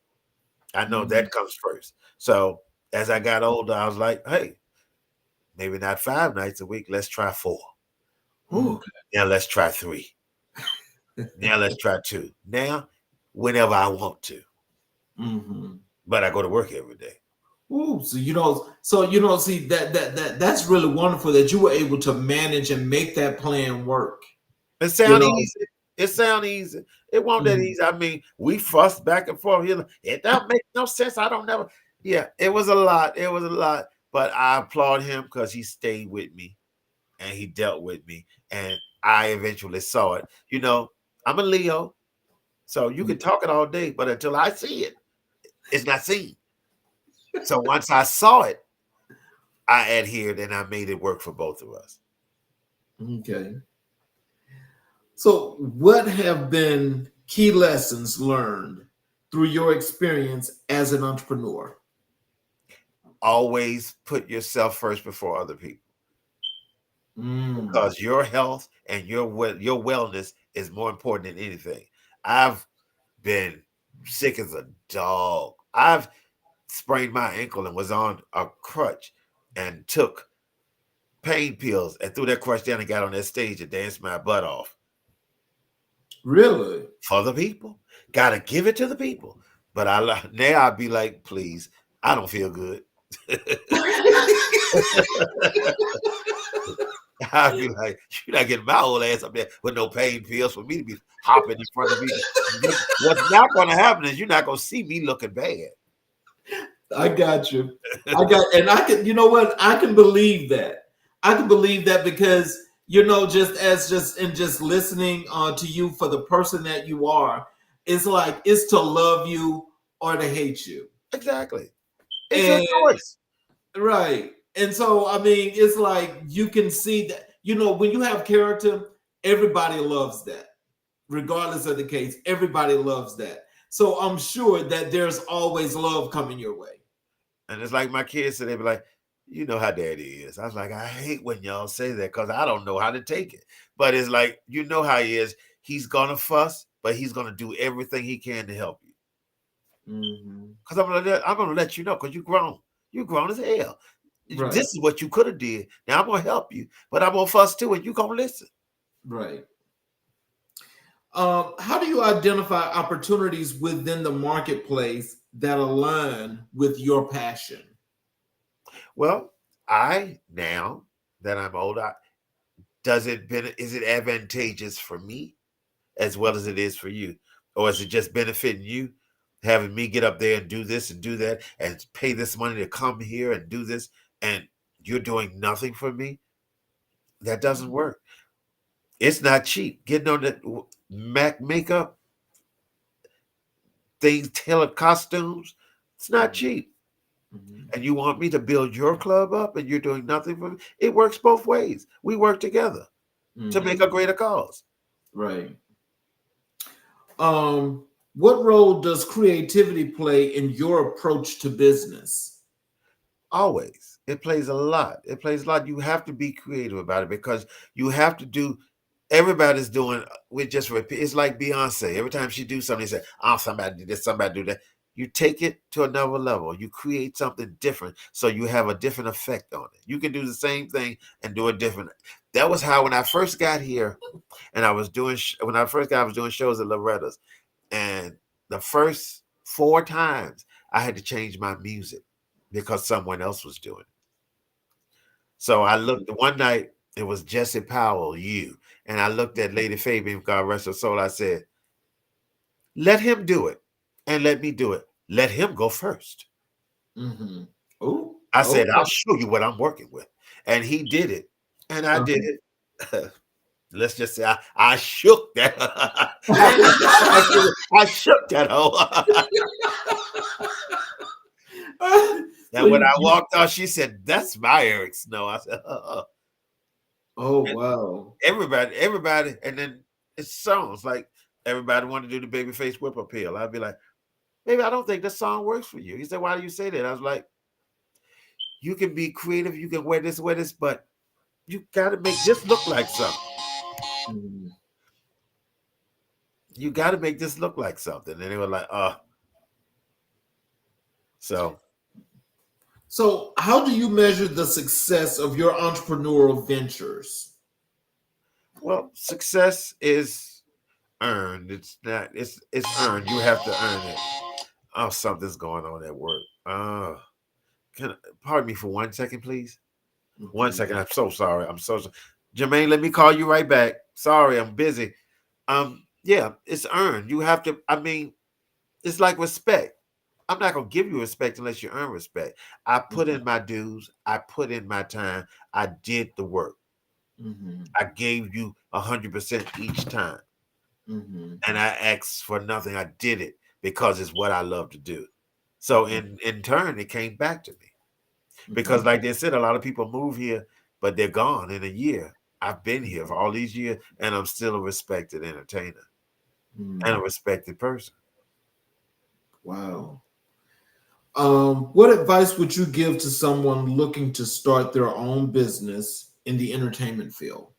I know that comes first. So as I got older, I was like, hey, maybe not 5 nights a week. Let's try 4. Okay. Now let's try 3. Now let's try 2. Now, whenever I want to. But I go to work every day. Ooh, see that's really wonderful that you were able to manage and make that plan work. It sounds easy. It sounds easy. It won't that easy. I mean, we fussed back and forth. It don't make no sense. I don't never. Yeah, it was a lot. It was a lot. But I applaud him because he stayed with me and he dealt with me. And I eventually saw it. I'm a Leo. So you can talk it all day, but until I see it, it's not seen. So once I saw it, I adhered and I made it work for both of us. Okay. So what have been key lessons learned through your experience as an entrepreneur? Always put yourself first before other people. Because your health and your wellness is more important than anything. I've been sick as a dog. I've sprained my ankle and was on a crutch and took pain pills and threw that crutch down and got on that stage and danced my butt off. Really? For the people. Gotta give it to the people. But now I'd be like, please, I don't feel good. I'd be like, you're not getting my old ass up there with no pain pills for me to be hopping in front of me. What's not going to happen is you're not going to see me looking bad. I got you. I can, you know what? I can believe that. I can believe that because, just listening to you for the person that you are, it's to love you or to hate you. Exactly. It's your choice. Right. And so, I mean, it's like you can see that, when you have character, everybody loves that. Regardless of the case, everybody loves that. So I'm sure that there's always love coming your way. And it's like my kids said, they be like, you know how daddy is. I was like, I hate when y'all say that because I don't know how to take it. But it's like, you know how he is. He's going to fuss, but he's going to do everything he can to help you. Because I'm going to let you know because you're grown. You're grown as hell. Right. This is what you could have did. Now I'm going to help you, but I'm going to fuss too, and you're going to listen. Right. How do you identify opportunities within the marketplace that align with your passion? Well, now that I'm older, is it advantageous for me as well as it is for you? Or is it just benefiting you, having me get up there and do this and do that and pay this money to come here and do this, and you're doing nothing for me? That doesn't work. It's not cheap. Getting on the Mac makeup, things, tailored costumes, it's not cheap. And you want me to build your club up and you're doing nothing for me? It works both ways. We work together to make a greater cause. Right. What role does creativity play in your approach to business? Always. It plays a lot. It plays a lot. You have to be creative about it because you have to do. Everybody's doing. We just repeat. It's like Beyonce. Every time she do something, they say, "Oh, somebody do this, somebody do that." You take it to another level. You create something different, so you have a different effect on it. You can do the same thing and do it different. That was how when I first got here, and I was doing when I first got, I was doing shows at Loretta's, and the first 4 times I had to change my music because someone else was doing it. So I looked one night, it was Jesse Powell, you. And I looked at Lady Fabian, God rest her soul. I said, let him do it and let me do it. Let him go first. Oh, I said, I'll show you what I'm working with. And he did it. And I did it. Let's just say I shook that. I shook that hoe. And when I walked out, she said, "That's my Eric Snow." I said, "Oh wow!" Everybody, and then it sounds like everybody wanted to do the Babyface Whip Appeal. I'd be like, "Baby, I don't think this song works for you." He said, "Why do you say that?" I was like, "You can be creative, you can wear this, but you got to make this look like something. You got to make this look like something." And they were like, "Oh." So how do you measure the success of your entrepreneurial ventures? Well, success is earned. It's not, it's earned. You have to earn it. Oh, something's going on at work. Pardon me for 1 second, please. 1 second. I'm so sorry. I'm so sorry. Jermaine, let me call you right back. Sorry, I'm busy. Yeah, it's earned. You have to, it's like respect. I'm not going to give you respect unless you earn respect. I put in my dues. I put in my time. I did the work. I gave you 100% each time. And I asked for nothing. I did it because it's what I love to do. So in turn, it came back to me. Because like they said, a lot of people move here, but they're gone in a year. I've been here for all these years, and I'm still a respected entertainer and a respected person. Wow. What advice would you give to someone looking to start their own business in the entertainment field?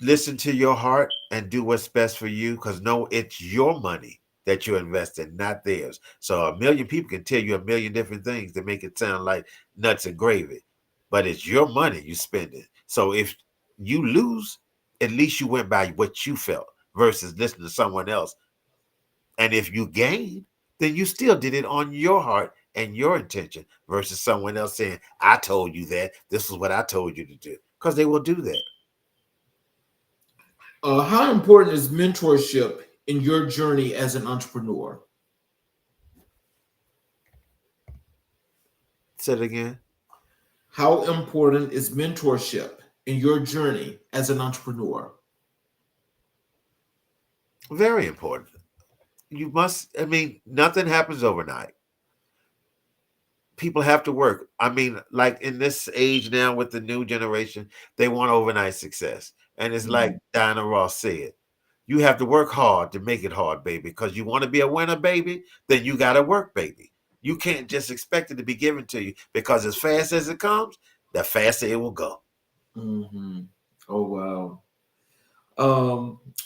Listen to your heart and do what's best for you, because know it's your money that you invest in, not theirs. So a million people can tell you a million different things to make it sound like nuts and gravy, but it's your money you spend it. So if you lose, at least you went by what you felt versus listening to someone else. And if you gain, then you still did it on your heart and your intention versus someone else saying, I told you that. This is what I told you to do. Because they will do that. How important is mentorship in your journey as an entrepreneur? Say it again. How important is mentorship in your journey as an entrepreneur? Very important. You must, nothing happens overnight. People have to work. Like in this age now with the new generation, they want overnight success. And it's like Diana Ross said, you have to work hard to make it hard, baby, because you want to be a winner, baby, then you got to work, baby. You can't just expect it to be given to you, because as fast as it comes, the faster it will go. Oh, wow.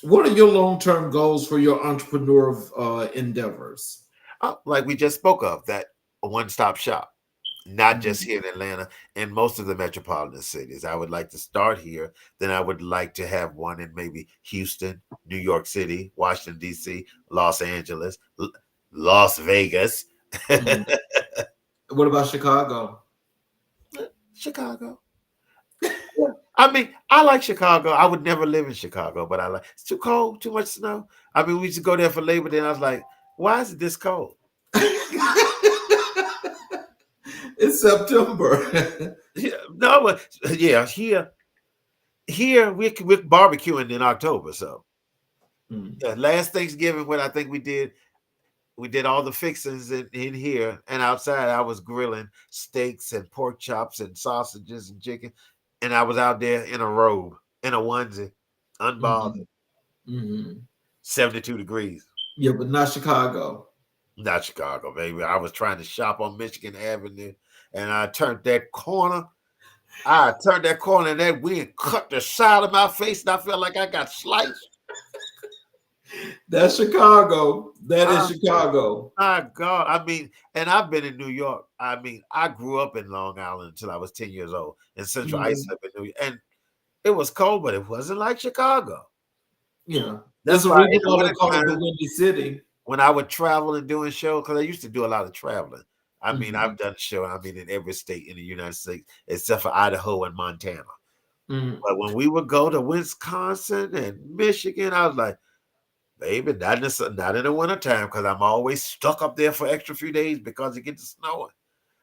What are your long-term goals for your entrepreneurial endeavors? Like we just spoke of, that one-stop shop, not just here in Atlanta, in most of the metropolitan cities. I would like to start here. Then I would like to have one in maybe Houston, New York City, Washington, D.C., Los Angeles, Las Vegas. What about Chicago? Chicago. I like Chicago. I would never live in Chicago, but it's too cold, too much snow. We used to go there for Labor Day, and I was like, why is it this cold? It's September. Here. Here we're barbecuing in October. So Mm. yeah, last Thanksgiving, what I think we did all the fixings in here, and outside I was grilling steaks and pork chops and sausages and chicken, and I was out there in a robe, in a onesie, Mm-hmm. unbothered, Mm-hmm. 72 degrees. Yeah, but not Chicago. Not Chicago, baby. I was trying to shop on Michigan Avenue, and I turned that corner. I turned that corner, and that wind cut the side of my face, and I felt like I got sliced. That's Chicago. That is I Chicago. My God. I mean, and I've been in New York. I mean, I grew up in Long Island until I was 10 years old in Central Mhm. Islip in New York. And it was cold, but it wasn't like Chicago. Yeah. There's That's a why in reason the why they call it the wintertime, Windy City. when I would travel and doing shows, because I used to do a lot of traveling. I mean, Mhm. I've done show, I mean, in every state in the United States, except for Idaho and Montana. Mhm. But when we would go to Wisconsin and Michigan, I was like, baby, not in the wintertime, because I'm always stuck up there for extra few days because it gets snowing.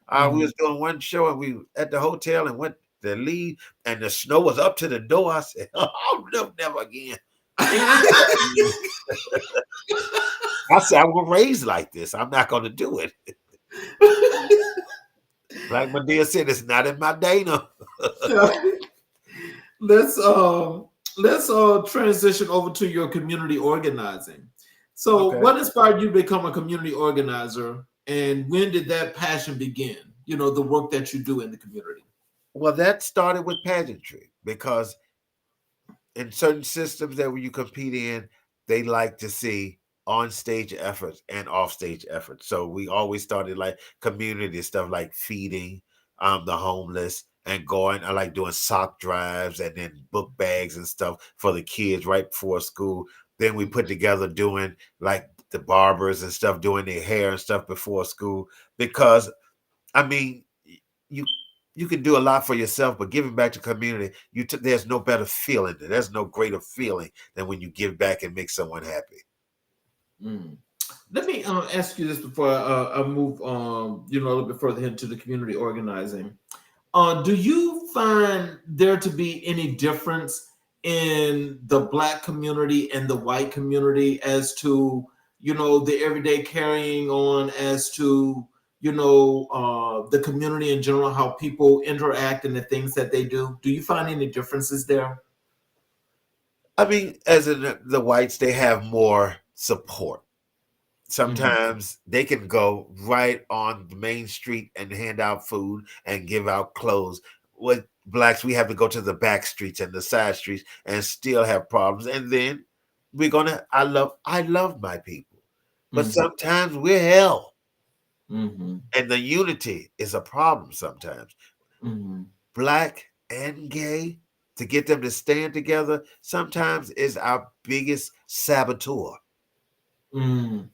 We Mhm. was doing one show and we at the hotel and went to leave, and the snow was up to the door. I said, "Oh, never again." I said, "I was raised like this. I'm not going to do it." Like my dear said, it's not in my Dana. let's transition over to your community organizing. So, Okay. what inspired you to become a community organizer, and when did that passion begin? You know, the work that you do in the community. Well, that started with pageantry because in certain systems that you compete in, they like to see on stage efforts and off stage efforts. So we always started like community stuff like feeding the homeless and going. I like doing sock drives and then book bags and stuff for the kids right before school. Then we put together doing like the barbers and stuff, doing their hair and stuff before school because I mean, you you can do a lot for yourself, but giving back to community, there's no better feeling. There's no greater feeling than when you give back and make someone happy. Mm. Let me ask you this before I move, a little bit further into the community organizing. Do you find there to be any difference in the Black community and the white community as to, the everyday carrying on, as to, the community in general, how people interact and the things that they do? Do you find any differences there? I mean, as in the whites, they have more support. Mhm. Sometimes they can go right on the main street and hand out food and give out clothes. With blacks, we have to go to the back streets and the side streets and still have problems. And then I love my people, but Mhm. sometimes we're hell, Mhm. and the unity is a problem sometimes. Mhm. Black and gay, to get them to stand together sometimes is our biggest saboteur. Mm.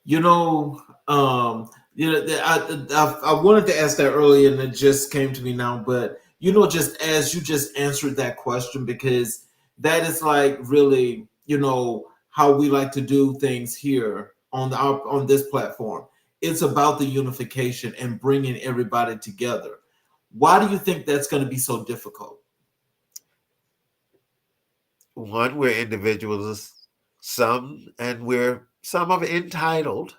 You know, I wanted to ask that earlier, and it just came to me now. But just as you just answered that question, because that is like really, how we like to do things here on this platform. It's about the unification and bringing everybody together. Why do you think that's going to be so difficult? One, we're individuals, some of it entitled,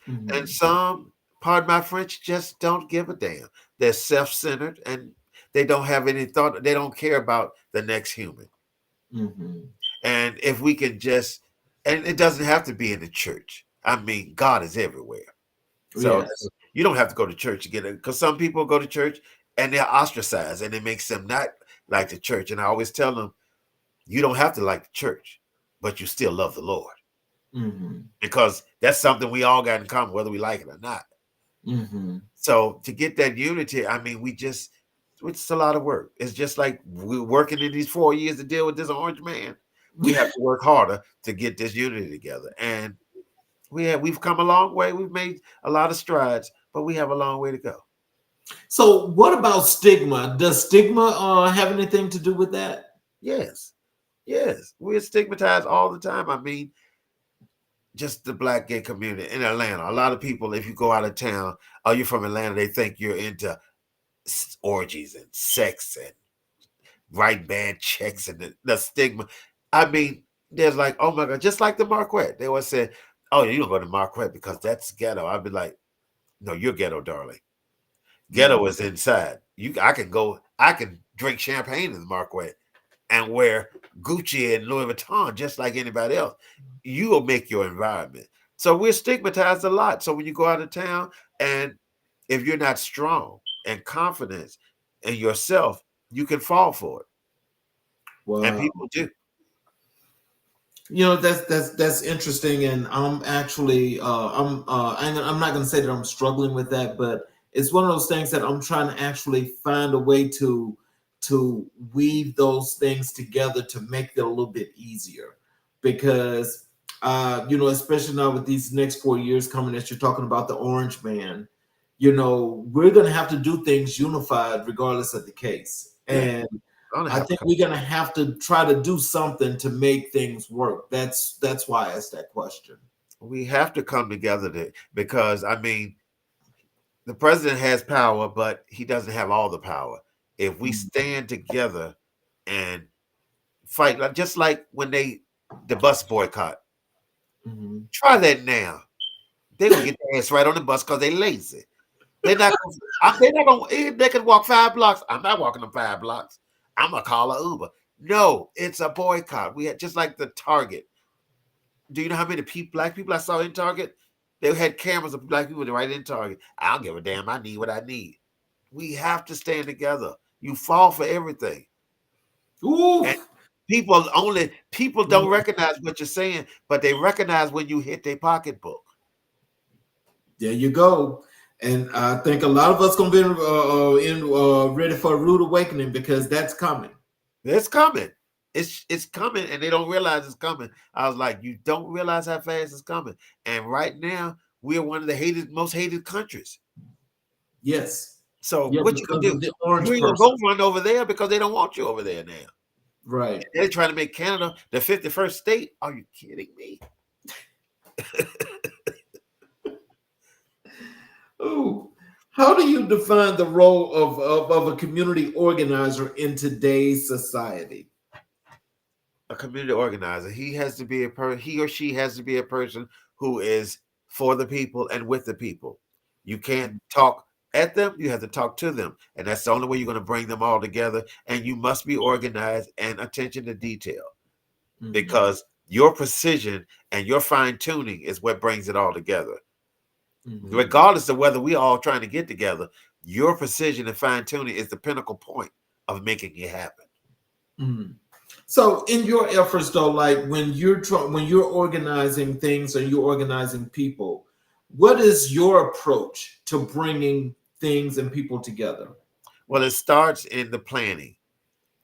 and Hmm. some, pardon my French, just don't give a damn. They're self-centered and they don't have any thought. They don't care about the next human. Hmm. And if we can just, and it doesn't have to be in the church. I mean, God is everywhere. So Yes. you don't have to go to church to get it. Because some people go to church and they're ostracized and it makes them not like the church. And I always tell them, you don't have to like the church, but you still love the Lord. Hmm. Because that's something we all got in common, whether we like it or not. Hmm. So to get that unity, I mean, it's a lot of work. It's just like we're working in these 4 years to deal with this orange man. We have to work harder to get this unity together. And we've come a long way. We've made a lot of strides, but we have a long way to go. So, what about stigma? Does stigma have anything to do with that? Yes. Yes. We're stigmatized all the time. I mean, just the black gay community in Atlanta. A lot of people, if you go out of town, you're from Atlanta, they think you're into orgies and sex and write bad checks and the stigma. I mean, there's like, oh my God, just like the Marquette. They always say, oh, you don't go to Marquette because that's ghetto. I'd be like, no, you're ghetto, darling. Ghetto is inside. I can drink champagne in the Marquette and wear Gucci and Louis Vuitton just like anybody else. You will make your environment. So we're stigmatized a lot. So when you go out of town and if you're not strong and confident in yourself, you can fall for it. Wow. And people do. You know, that's interesting, and I'm actually I'm not going to say that I'm struggling with that, but it's one of those things that I'm trying to actually find a way to weave those things together to make it a little bit easier, because you know, especially now with these next 4 years coming, as you're talking about the Orange Man, you know, we're going to have to do things unified regardless of the case, and I think we're going to have to try to do something to make things work. That's why I asked that question. We have to come together because, I mean, the president has power, but he doesn't have all the power. If we stand together and fight, just like when the bus boycott, try that now. They're going to get their ass right on the bus because they're lazy. They're not going they can walk 5 blocks. I'm not walking them 5 blocks. I'm gonna call an Uber. No, it's a boycott. We had just like the Target. Do you know how many black people I saw in Target? They had cameras of black people right in Target. I don't give a damn. I need what I need. We have to stand together. You fall for everything. Ooh. People don't recognize what you're saying, but they recognize when you hit their pocketbook. There you go. And I think a lot of us gonna be ready for a rude awakening, because that's coming. It's coming. It's coming, and they don't realize it's coming. I was like, you don't realize how fast it's coming. And right now, we are one of the most hated countries. Yes. So what you gonna do? You ain't gonna go run over there because they don't want you over there now. Right. They're trying to make Canada the 51st state. Are you kidding me? Ooh. How do you define the role of a community organizer in today's society? A community organizer, he or she has to be a person who is for the people and with the people. You can't talk at them, you have to talk to them. And that's the only way you're going to bring them all together. And you must be organized and attention to detail, because your precision and your fine tuning is what brings it all together. Regardless of whether we're all trying to get together, your precision and fine tuning is the pinnacle point of making it happen. So in your efforts though, like when you're organizing things and you're organizing people, what is your approach to bringing things and people together? Well, it starts in the planning.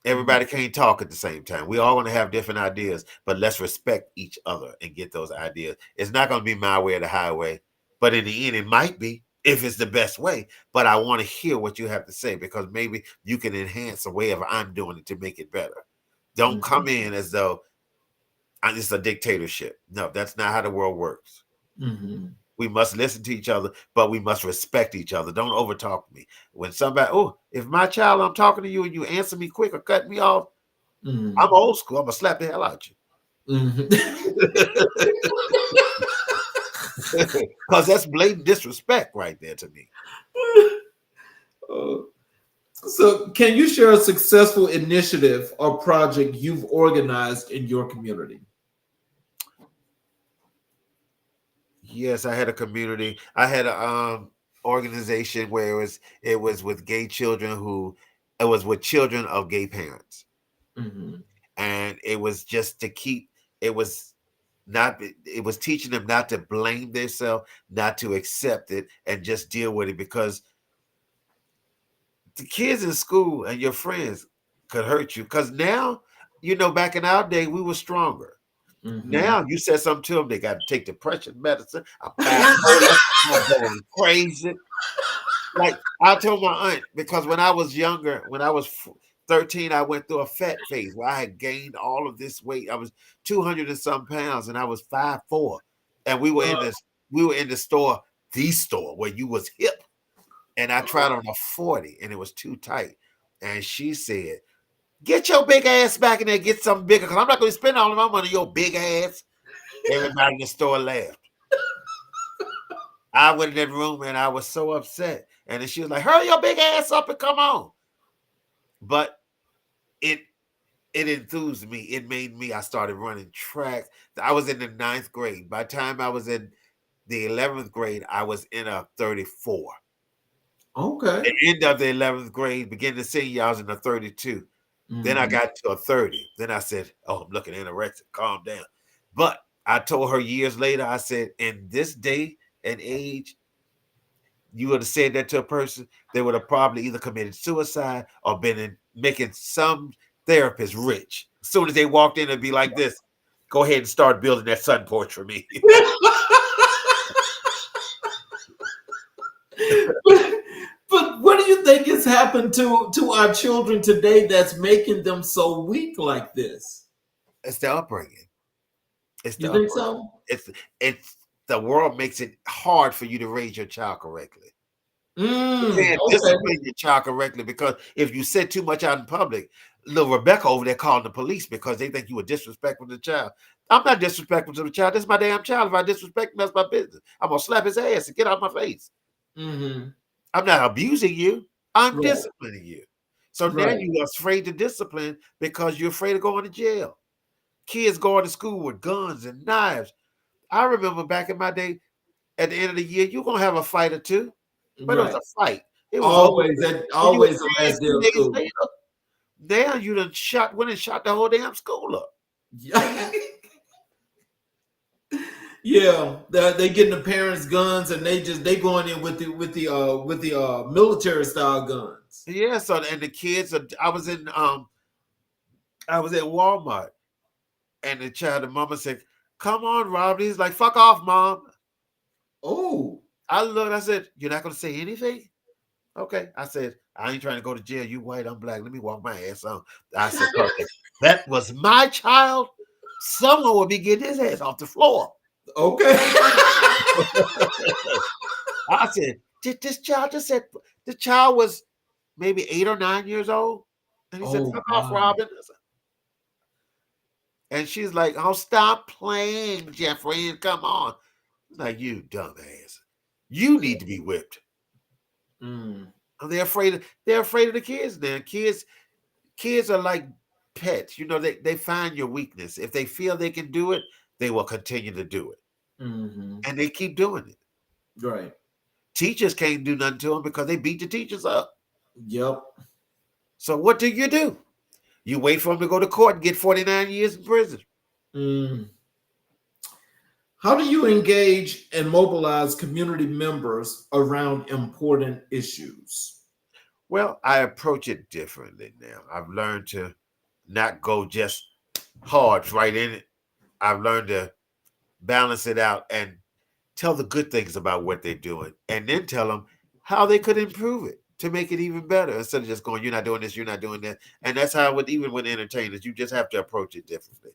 Everybody can't talk at the same time. We all want to have different ideas, but let's respect each other and get those ideas. It's not going to be my way or the highway, but in the end, it might be if it's the best way. But I want to hear what you have to say, because maybe you can enhance the way of I'm doing it to make it better. Don't come in as though it's a dictatorship. No, that's not how the world works. We must listen to each other, but we must respect each other. Don't overtalk me. When somebody, if my child, I'm talking to you and you answer me quick or cut me off, I'm old school. I'm going to slap the hell out you. Because that's blatant disrespect right there to me. So can you share a successful initiative or project you've organized in your community? Yes, I had a community. I had a organization where it was with gay children it was with children of gay parents. And it was just to keep, it was teaching them not to blame themselves, not to accept it, and just deal with it, because the kids in school and your friends could hurt you. Because now, back in our day, we were stronger. Now you said something to them, they got to take depression medicine. I'm going crazy. Like I told my aunt, because when I was younger, when I was 13, I went through a fat phase where I had gained all of this weight. I was 200 and some pounds, and I was 5'4", and we were in the store where you was hip, and I tried on a 40, and it was too tight. And she said, Get your big ass back in there, get something bigger, because I'm not going to spend all of my money on your big ass. Everybody in the store laughed. I went in that room and I was so upset. And then she was like, hurry your big ass up and come on. But it enthused me. It made me, I started running track. I was in the 9th grade. By the time I was in the 11th grade, I was in a 34. Okay. At the end of the 11th grade, beginning the senior year, I was in a 32. Then I got to a 30. Then I said, oh, I'm looking anorexic. Calm down. But I told her years later, I said, in this day and age, you would have said that to a person, they would have probably either committed suicide or been in making some therapist rich. As soon as they walked in, it'd be like this. Go ahead and start building that sun porch for me. But what do you think has happened to our children today that's making them so weak like this? It's the upbringing. It's the You think upbringing. so? It's the world makes it hard for you to raise your child correctly. You can't Okay. discipline your child correctly, because if you said too much out in public, little Rebecca over there calling the police because they think you were disrespectful to the child. I'm not disrespectful to the child. This is my damn child. If I disrespect him, that's my business. I'm gonna slap his ass and get out of my face. I'm not abusing you. I'm disciplining you. So now you're afraid to discipline because you're afraid of going to jail. Kids going to school with guns and knives. I remember back in my day, at the end of the year, you're gonna have a fight or two. But it was a fight. It was always the last day of school. later, now you done went and shot the whole damn school up. Yeah, they getting the parents' guns and they going in with the military style guns. Yeah, so and the kids are. I was at Walmart, and the mama said, "Come on, Robert." He's like, "Fuck off, mom." Oh, I looked. I said, "You're not gonna say anything?" Okay. I said, "I ain't trying to go to jail. You white, I'm black. Let me walk my ass on." I said, "Perfect. That was my child. Someone would be getting his ass off the floor." Okay. I said, this child just said the child was maybe 8 or 9 years old. And he said, "Fuck off, Robin." And she's like, "Oh, stop playing, Jeffrey, and come on." Like, you dumbass. You need to be whipped. They're afraid of the kids now. Kids are like pets. You know, they find your weakness. If they feel they can do it, they will continue to do it. And they keep doing it. Right. Teachers can't do nothing to them because they beat the teachers up. Yep. So what do? You wait for them to go to court and get 49 years in prison. How do you engage and mobilize community members around important issues? Well, I approach it differently now. I've learned to not go just hard right in it. I've learned to balance it out and tell the good things about what they're doing, and then tell them how they could improve it to make it even better, instead of just going, "You're not doing this, you're not doing that." And that's how even with entertainers, you just have to approach it differently.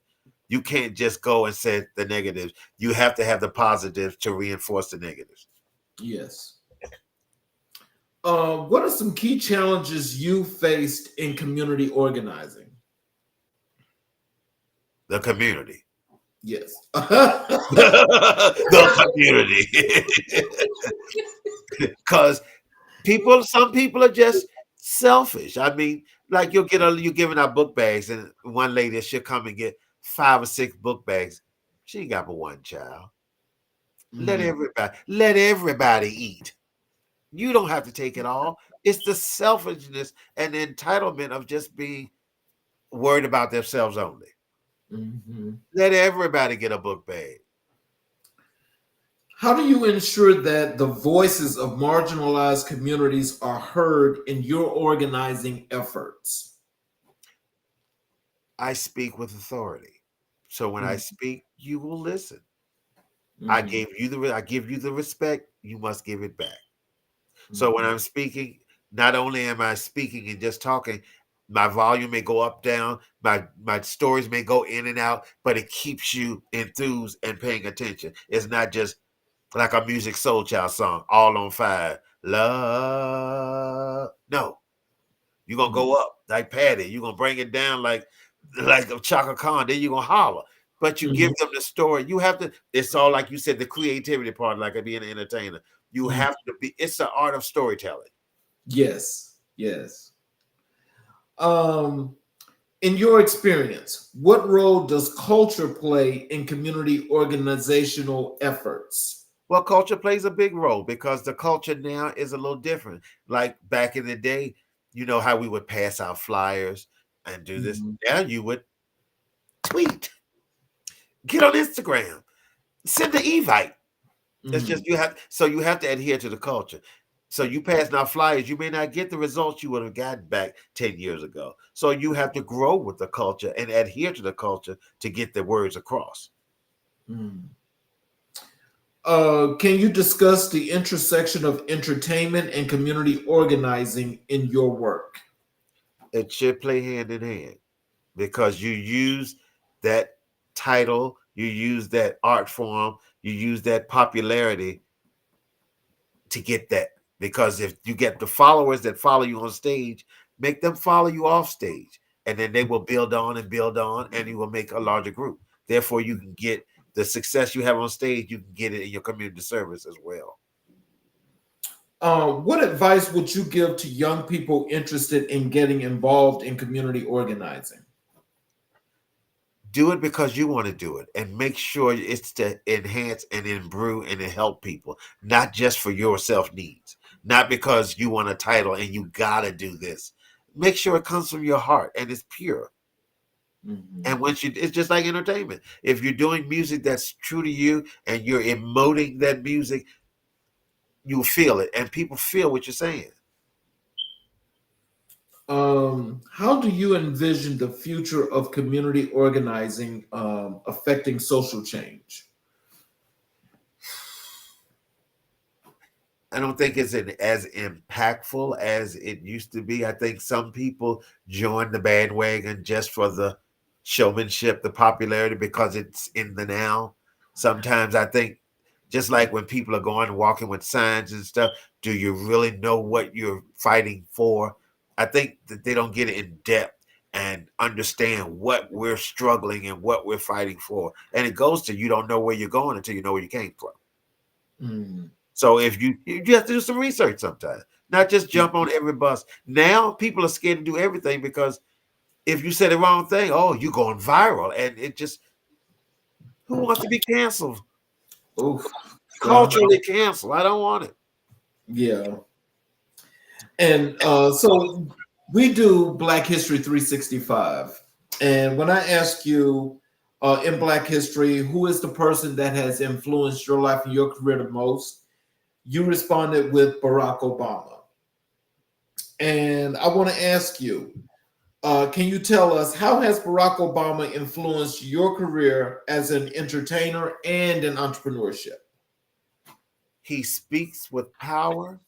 You can't just go and say the negatives. You have to have the positives to reinforce the negatives. Yes. What are some key challenges you faced in community organizing? The community. Yes. The community. Because some people are just selfish. I mean, like you're giving out book bags, and one lady, she'll come and get 5 or 6 book bags. She ain't got but one child. Let everybody eat. You don't have to take it all. It's the selfishness and the entitlement of just being worried about themselves only. Let everybody get a book bag. How do you ensure that the voices of marginalized communities are heard in your organizing efforts? I speak with authority. So when I speak, you will listen. I give you the respect, you must give it back. So when I'm speaking, not only am I speaking and just talking, my volume may go up, down, my stories may go in and out, but it keeps you enthused and paying attention. It's not just like a Music Soul Child song, all on fire. Love. No. You're going to go up. like Patty. You're gonna bring it down like a Chaka Khan. Then you're gonna holler. But you give them the story. You have to. It's all like you said, the creativity part, like being an entertainer. You have to be. It's the art of storytelling. Yes, yes. In your experience, what role does culture play in community organizational efforts? Well, culture plays a big role because the culture now is a little different. Like back in the day, you know how we would pass out flyers and do this. Now you would tweet, get on Instagram, send an evite. It's just you have to adhere to the culture. So you pass out flyers, you may not get the results you would have gotten back 10 years ago. So you have to grow with the culture and adhere to the culture to get the words across. Can you discuss the intersection of entertainment and community organizing in your work? It should play hand in hand because you use that title, you use that art form, you use that popularity to get that. Because if you get the followers that follow you on stage, make them follow you off stage, and then they will build on, and you will make a larger group. Therefore, you can get the success you have on stage, you can get it in your community service as well. What advice would you give to young people interested in getting involved in community organizing? Do it because you want to do it, and make sure it's to enhance and improve and to help people, not just for your self needs, not because you want a title and you gotta do this. Make sure it comes from your heart and it's pure. And once it's just like entertainment. If you're doing music that's true to you and you're emoting that music, you feel it, and people feel what you're saying. How do you envision the future of community organizing affecting social change? I don't think it's as impactful as it used to be. I think some people join the bandwagon just for the showmanship, the popularity, because it's in the now. Sometimes I think, just like when people are going and walking with signs and stuff, do you really know what you're fighting for? I think that they don't get it in depth and understand what we're struggling and what we're fighting for. And it goes to, you don't know where you're going until you know where you came from. So if you have to do some research sometimes, not just jump on every bus. Now people are scared to do everything because if you say the wrong thing, oh, you're going viral. And it just, who wants to be canceled? Oof. Culturally canceled. I don't want it. Yeah. And so we do Black History 365. And when I ask you in Black history, who is the person that has influenced your life and your career the most? You responded with Barack Obama. And I want to ask you, can you tell us how has Barack Obama influenced your career as an entertainer and in entrepreneurship? He speaks with power.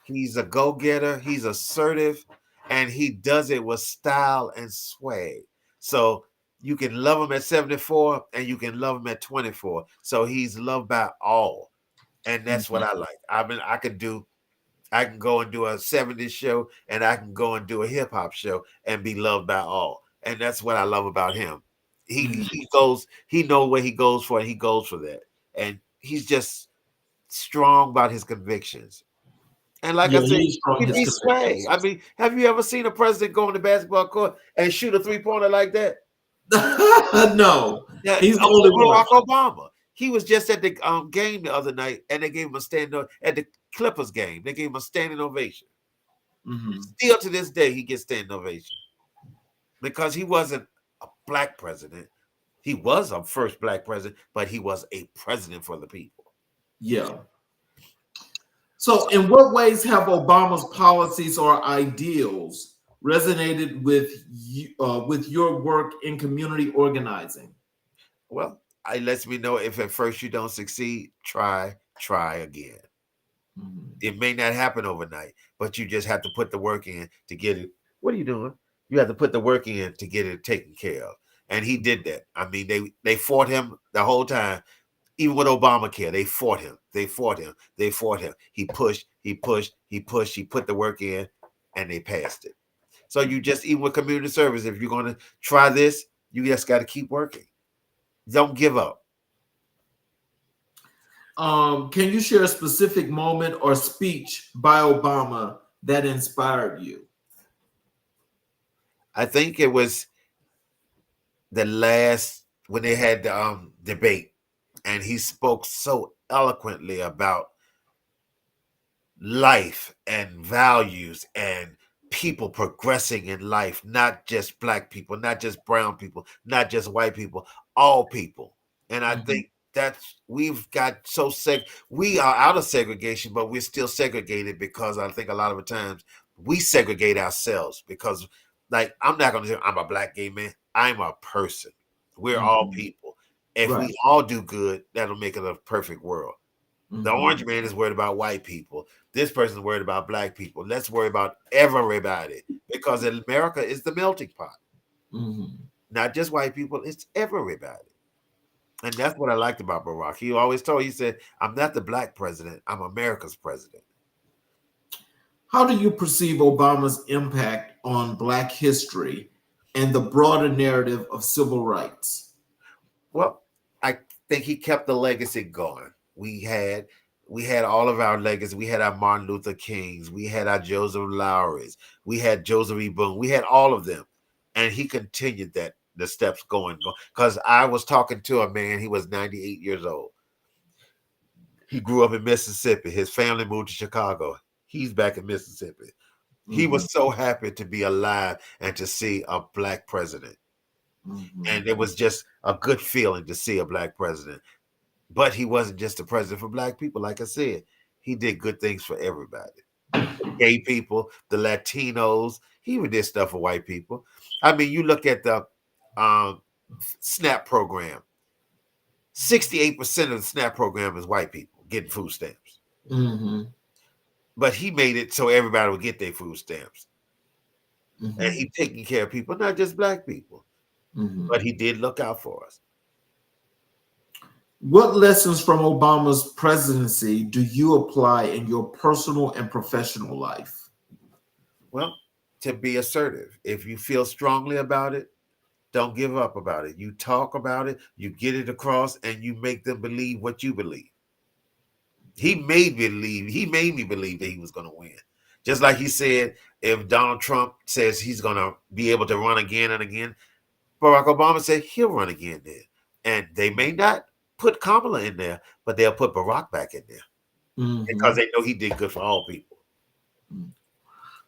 He's a go-getter. He's assertive, and he does it with style and swag. So you can love him at 74 and you can love him at 24. So he's loved by all. And that's what I like. I mean, I can go and do a 70s show, and I can go and do a hip-hop show and be loved by all. And that's what I love about him. He knows where he goes for, and he goes for that. And he's just strong about his convictions. And like I said, he beats swag. I mean, have you ever seen a president go on the basketball court and shoot a three-pointer like that? No. Yeah, he's the only Barack one. Obama. He was just at the game the other night, and they gave him a standing at the Clippers game. They gave him a standing ovation. Still to this day, he gets standing ovation because he wasn't a black president. He was a first black president, but he was a president for the people. Yeah. So, in what ways have Obama's policies or ideals resonated with you, with your work in community organizing? Well, it lets me know if at first you don't succeed, try again. It may not happen overnight, but you just have to put the work in to get it. What are you doing? You have to put the work in to get it taken care of. And he did that. I mean, they fought him the whole time. Even with Obamacare, they fought him. They fought him. He pushed, he put the work in, and they passed it. So you just, even with community service, if you're going to try this, you just got to keep working. Don't give up. Can you share a specific moment or speech by Obama that inspired you? I think it was the last, when they had the debate, and he spoke so eloquently about life and values and people progressing in life, not just black people, not just brown people, not just white people, all people. And I think that's, we've got so we are out of segregation, but we're still segregated because I think a lot of the times we segregate ourselves because, like, I'm not going to say I'm a black gay man. I'm a person. We're all people. If we all do good, that'll make it a perfect world. The orange man is worried about white people. This person is worried about black people. Let's worry about everybody, because America is the melting pot. Not just white people, it's everybody. And that's what I liked about Barack. He always he said, I'm not the black president, I'm America's president. How do you perceive Obama's impact on Black history and the broader narrative of civil rights? Well, I think he kept the legacy going. We had all of our legacy. We had our Martin Luther Kings. We had our Joseph Lowrys. We had Joseph E. Boone. We had all of them. And he continued the steps going. Because I was talking to a man, he was 98 years old. He grew up in Mississippi. His family moved to Chicago. He's back in Mississippi. He was so happy to be alive and to see a black president. And it was just a good feeling to see a black president. But he wasn't just a president for black people. Like I said, he did good things for everybody. Gay people, the Latinos, he even did stuff for white people. I mean, you look at the SNAP program. 68% of the SNAP program is white people getting food stamps. But he made it so everybody would get their food stamps. And he taking care of people, not just black people. But he did look out for us. What lessons from Obama's presidency do you apply in your personal and professional life? Well, to be assertive. If you feel strongly about it, don't give up about it. You talk about it, you get it across, and you make them believe what you believe. He made me believe that he was going to win. Just like he said, if Donald Trump says he's going to be able to run again and again, Barack Obama said he'll run again then. And they may not put Kamala in there, but they'll put Barack back in there because they know he did good for all people.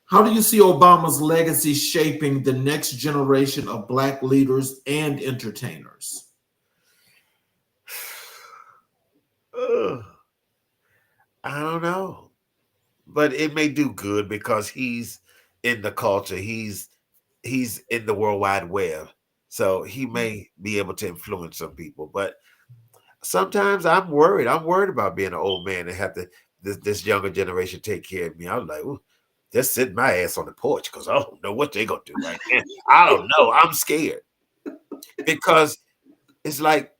How do you see Obama's legacy shaping the next generation of black leaders and entertainers? I don't know, but it may do good because he's in the culture. He's in the World Wide Web, so he may be able to influence some people. But sometimes I'm worried. I'm worried about being an old man and have to this younger generation take care of me. I was like, ooh, just sit my ass on the porch because I don't know what they're gonna do right now. I don't know. I'm scared because it's like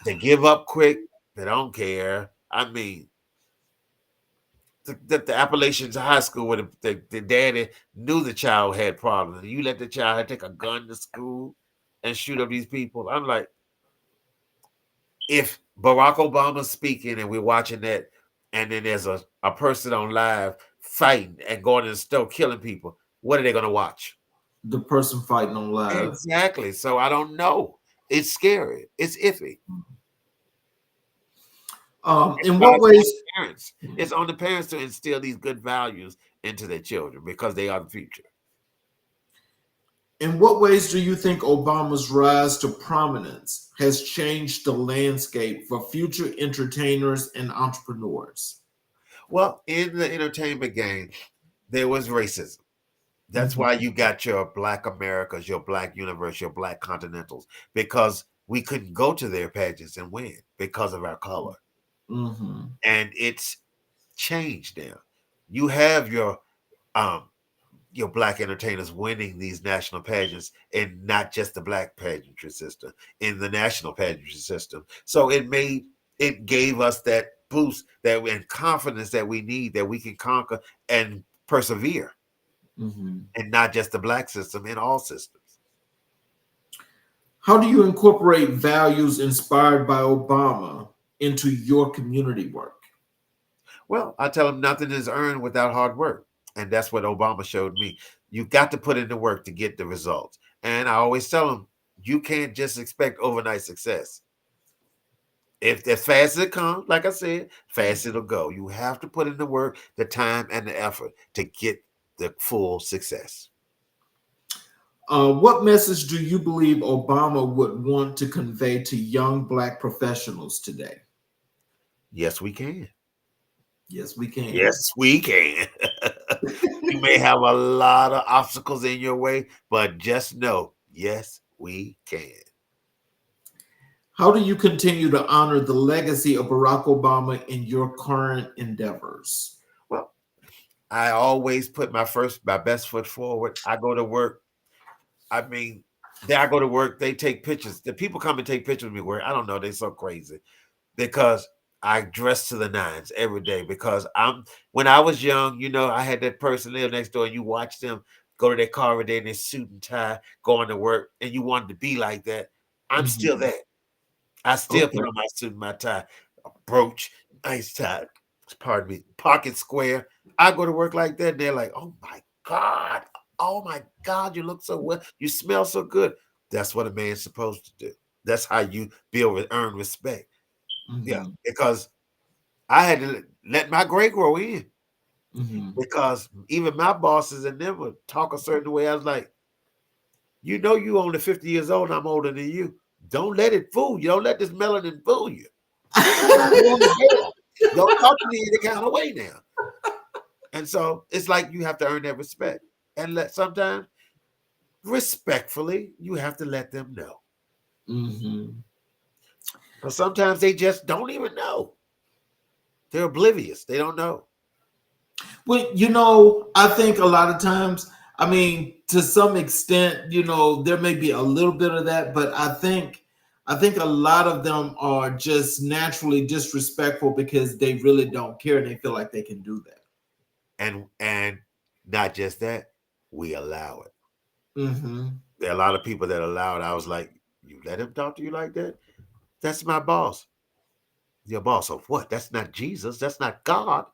they give up quick. They don't care. I mean, the Appalachians High School where the daddy knew the child had problems. You let the child take a gun to school and shoot up these people. I'm like, if Barack Obama's speaking and we're watching that, and then there's a person on live fighting and going in the store killing people, what are they going to watch? The person fighting on live. Exactly. So I don't know. It's scary. It's iffy. In what ways? It's on the parents to instill these good values into their children because they are the future. In what ways do you think Obama's rise to prominence has changed the landscape for future entertainers and entrepreneurs? Well, in the entertainment game, there was racism. That's why you got your Black Americas, your Black Universe, your Black Continentals, because we couldn't go to their pageants and win because of our color. And it's changed now. You have your Black entertainers winning these national pageants, and not just the Black pageantry system, in the national pageantry system. So it gave us that boost and confidence that we need, that we can conquer and persevere. and not just the black system, in all systems. How do you incorporate values inspired by Obama into your community work? Well, I tell them nothing is earned without hard work. And that's what Obama showed me. You got to put in the work to get the results. And I always tell them, you can't just expect overnight success. If as fast as it comes, like I said, fast it'll go. You have to put in the work, the time, and the effort to get the full success. What message do you believe Obama would want to convey to young Black professionals today? Yes, we can. Yes, we can. Yes, we can. You may have a lot of obstacles in your way, but just know, yes, we can. How do you continue to honor the legacy of Barack Obama in your current endeavors? Well, I always put my best foot forward. I go to work. I mean, I go to work, they take pictures. The people come and take pictures of me where I don't know, they're so crazy because I dress to the nines every day because when I was young, I had that person live next door and you watch them go to their car every day in their suit and tie, going to work, and you wanted to be like that. I'm still that. I still put on my suit and my tie, a brooch, nice tie, pardon me, pocket square. I go to work like that. And they're like, oh my God. Oh my God, you look so well. You smell so good. That's what a man's supposed to do. That's how you earn respect. Yeah, because I had to let my gray grow in. Because even my bosses and them would talk a certain way. I was like, you only 50 years old and I'm older than you. Don't let it fool you. Don't let this melanin fool you. Don't talk to me any kind of way now. And so it's like you have to earn that respect. And sometimes, respectfully, you have to let them know. But sometimes they just don't even know. They're oblivious. They don't know. Well, I think a lot of times, I mean, to some extent, there may be a little bit of that, but I think a lot of them are just naturally disrespectful because they really don't care and they feel like they can do that. And not just that, we allow it. There are a lot of people that allow it. I was like, you let him talk to you like that? That's my boss. Your boss of what? That's not Jesus. That's not God.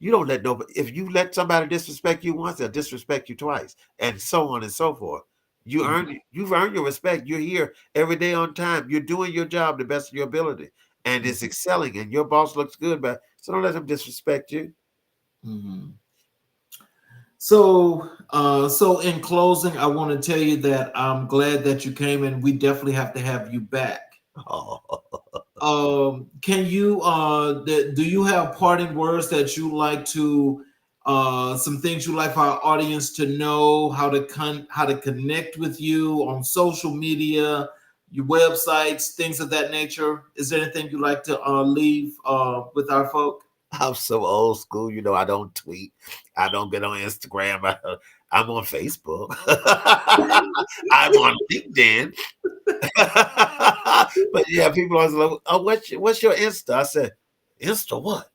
You don't let nobody. If you let somebody disrespect you once, they'll disrespect you twice, and so on and so forth. You've earned your respect. You're here every day on time. You're doing your job the best of your ability, and it's excelling. And your boss looks good, so don't let him disrespect you. So in closing, I want to tell you that I'm glad that you came, and we definitely have to have you back. Can you do you have parting words that you like to some things you like for our audience to know, how to connect with you on social media, your websites, things of that nature? Is there anything you like to leave with our folk? I'm so old school. I don't tweet. I don't get on Instagram. I'm on Facebook. I'm on LinkedIn. But yeah, people always like, oh, what's your Insta? I said, Insta what?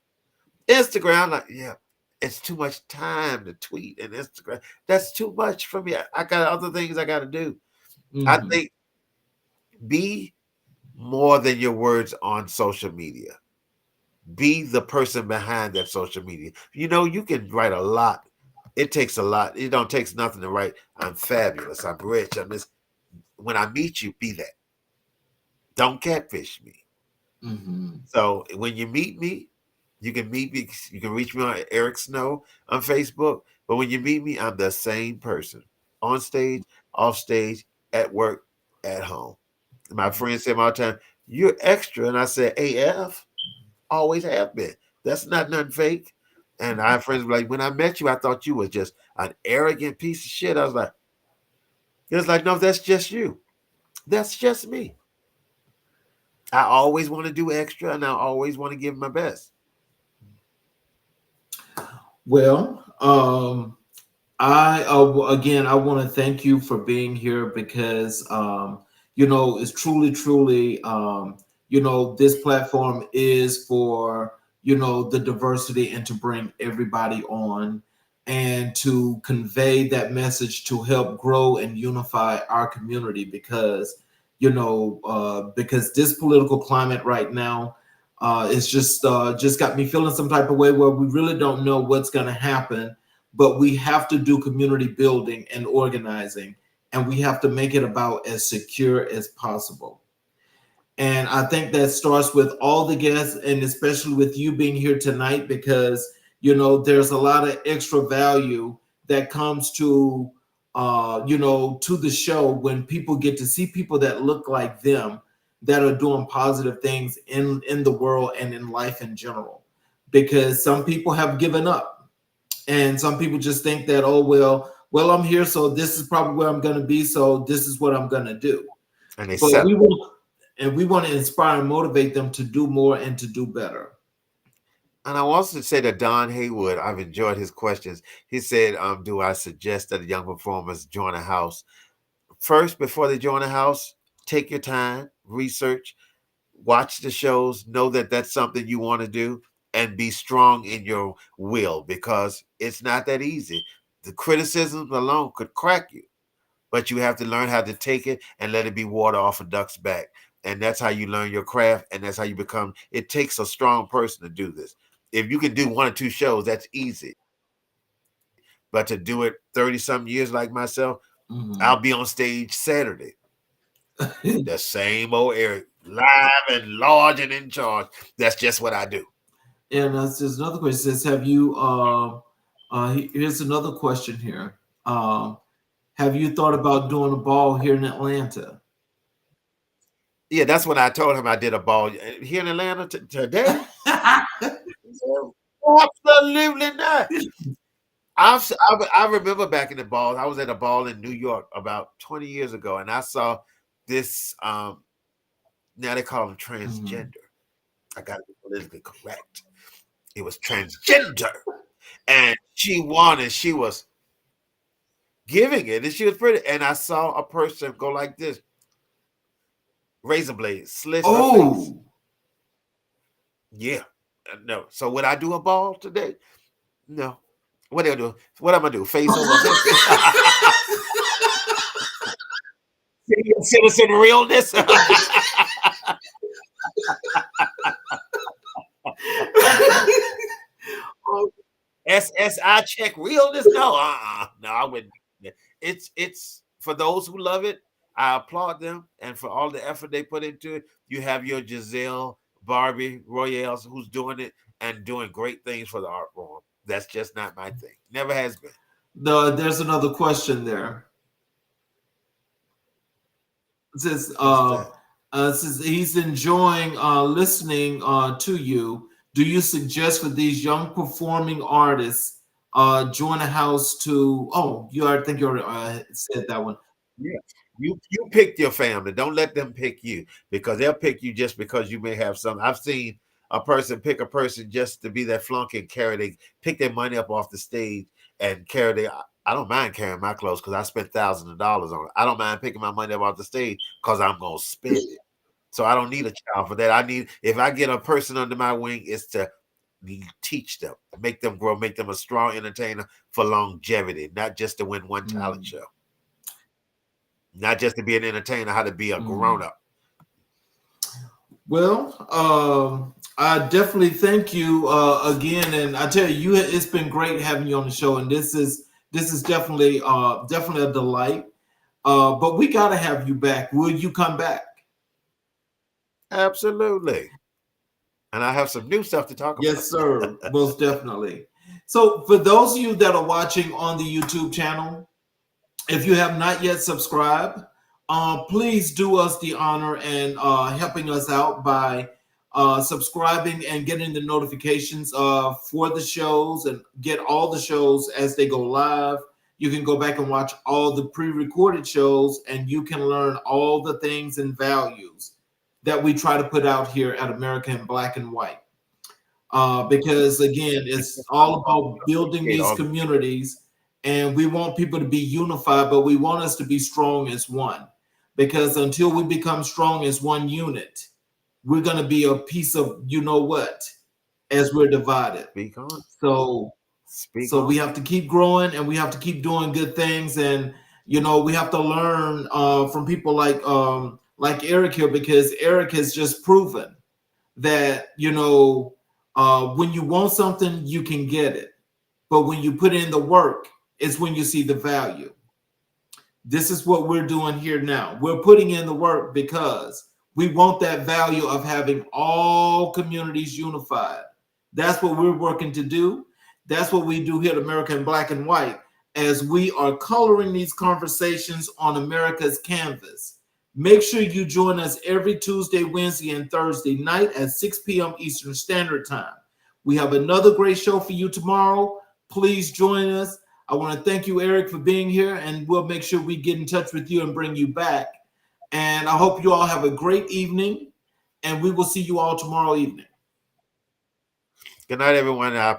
Instagram. Like, yeah, it's too much time to tweet and Instagram. That's too much for me. I got other things I got to do. I think be more than your words on social media. Be the person behind that social media. You can write a lot. It takes a lot. It don't takes nothing to write. I'm fabulous. I'm rich. I'm this. When I meet you, be that. Don't catfish me. So when you meet me, you can meet me. You can reach me on Eric Snow on Facebook. But when you meet me, I'm the same person on stage, off stage, at work, at home. My friends say all the time, "You're extra," and I said, "AF." Always have been. That's not nothing fake. And I have friends like, when I met you, I thought you was just an arrogant piece of shit. I was like, it's like, no, that's just you. That's just me. I always want to do extra, and I always want to give my best. Well, I want to thank you for being here because it's truly this platform is for the diversity and to bring everybody on. and to convey that message to help grow and unify our community, because because this political climate right now is just got me feeling some type of way where we really don't know what's going to happen, but we have to do community building and organizing, and we have to make it about as secure as possible. And I think that starts with all the guests, and especially with you being here tonight, because there's a lot of extra value that comes to to the show when people get to see people that look like them, that are doing positive things in the world and in life in general. Because some people have given up, and some people just think that, oh, well, I'm here, so this is probably where I'm going to be, so this is what I'm going to do. And they But set. we want to inspire and motivate them to do more and to do better. And I want to say that Don Haywood, I've enjoyed his questions. He said, do I suggest that young performers join a house? First, before they join a house, take your time, research, watch the shows, know that that's something you want to do, and be strong in your will, because it's not that easy. The criticisms alone could crack you, but you have to learn how to take it and let it be water off a duck's back. And that's how you learn your craft, and that's how you become. It takes a strong person to do this. If you can do 1 or 2 shows, that's easy. But to do it 30-something years like myself, I'll be on stage Saturday. The same old Eric, live and large and in charge. That's just what I do. And there's another question. It says, have you here's another question here. Have you thought about doing a ball here in Atlanta? Yeah, that's when I told him I did a ball here in Atlanta today. Absolutely not. I remember back in the ball, I was at a ball in New York about 20 years ago, and I saw this, now they call them transgender. I got to be politically correct. It was transgender. And she won, and she was giving it, and she was pretty. And I saw a person go like this, razor blade, slit her face. Yeah. No. So would I do a ball today? No. What do I do? What am I do? Face over face? Citizen realness? SSI check realness? No, no, I wouldn't. It's for those who love it. I applaud them, and for all the effort they put into it. You have your Giselle, Barbie Royales, who's doing it and doing great things for the art form. That's just not my thing. Never has been. There's another question there. It says, says he's enjoying listening to you. Do you suggest for these young performing artists join a house to? Oh, I think you already said that one. Yeah, you pick your family. Don't let them pick you, because they'll pick you just because you may have some. I've seen a person pick a person just to be that flunky and pick their money up off the stage and carry their. I don't mind carrying my clothes because I spent thousands of dollars on it. I don't mind picking my money up off the stage because I'm gonna spend it. So I don't need a child for that. If I get a person under my wing, it's to teach them, make them grow, make them a strong entertainer for longevity, not just to win one talent show, not just to be an entertainer, how to be a grown-up. Well, I definitely thank you again, and I tell you, it's been great having you on the show, and this is definitely a delight. But we got to have you back. Will you come back? Absolutely. And I have some new stuff to talk about. Yes, sir. Most definitely. So for those of you that are watching on the YouTube channel, if you have not yet subscribed, please do us the honor and helping us out by subscribing and getting the notifications for the shows, and get all the shows as they go live. You can go back and watch all the pre-recorded shows, and you can learn all the things and values that we try to put out here at America in Black and White. Because again, it's all about building these communities, and we want people to be unified, but we want us to be strong as one. Because until we become strong as one unit, we're going to be a piece of you know what as we're divided. So Speak So on. we have to keep growing, and we have to keep doing good things. And we have to learn from people like Eric here, because Eric has just proven that when you want something, you can get it. But when you put in the work, is when you see the value. This is what we're doing here now. We're putting in the work because we want that value of having all communities unified. That's what we're working to do. That's what we do here at America in Black and White, as we are coloring these conversations on America's canvas. Make sure you join us every Tuesday, Wednesday, and Thursday night at 6 p.m. Eastern Standard Time. We have another great show for you tomorrow. Please join us. I want to thank you, Eric, for being here, and we'll make sure we get in touch with you and bring you back. And I hope you all have a great evening, and we will see you all tomorrow evening. Good night, everyone. I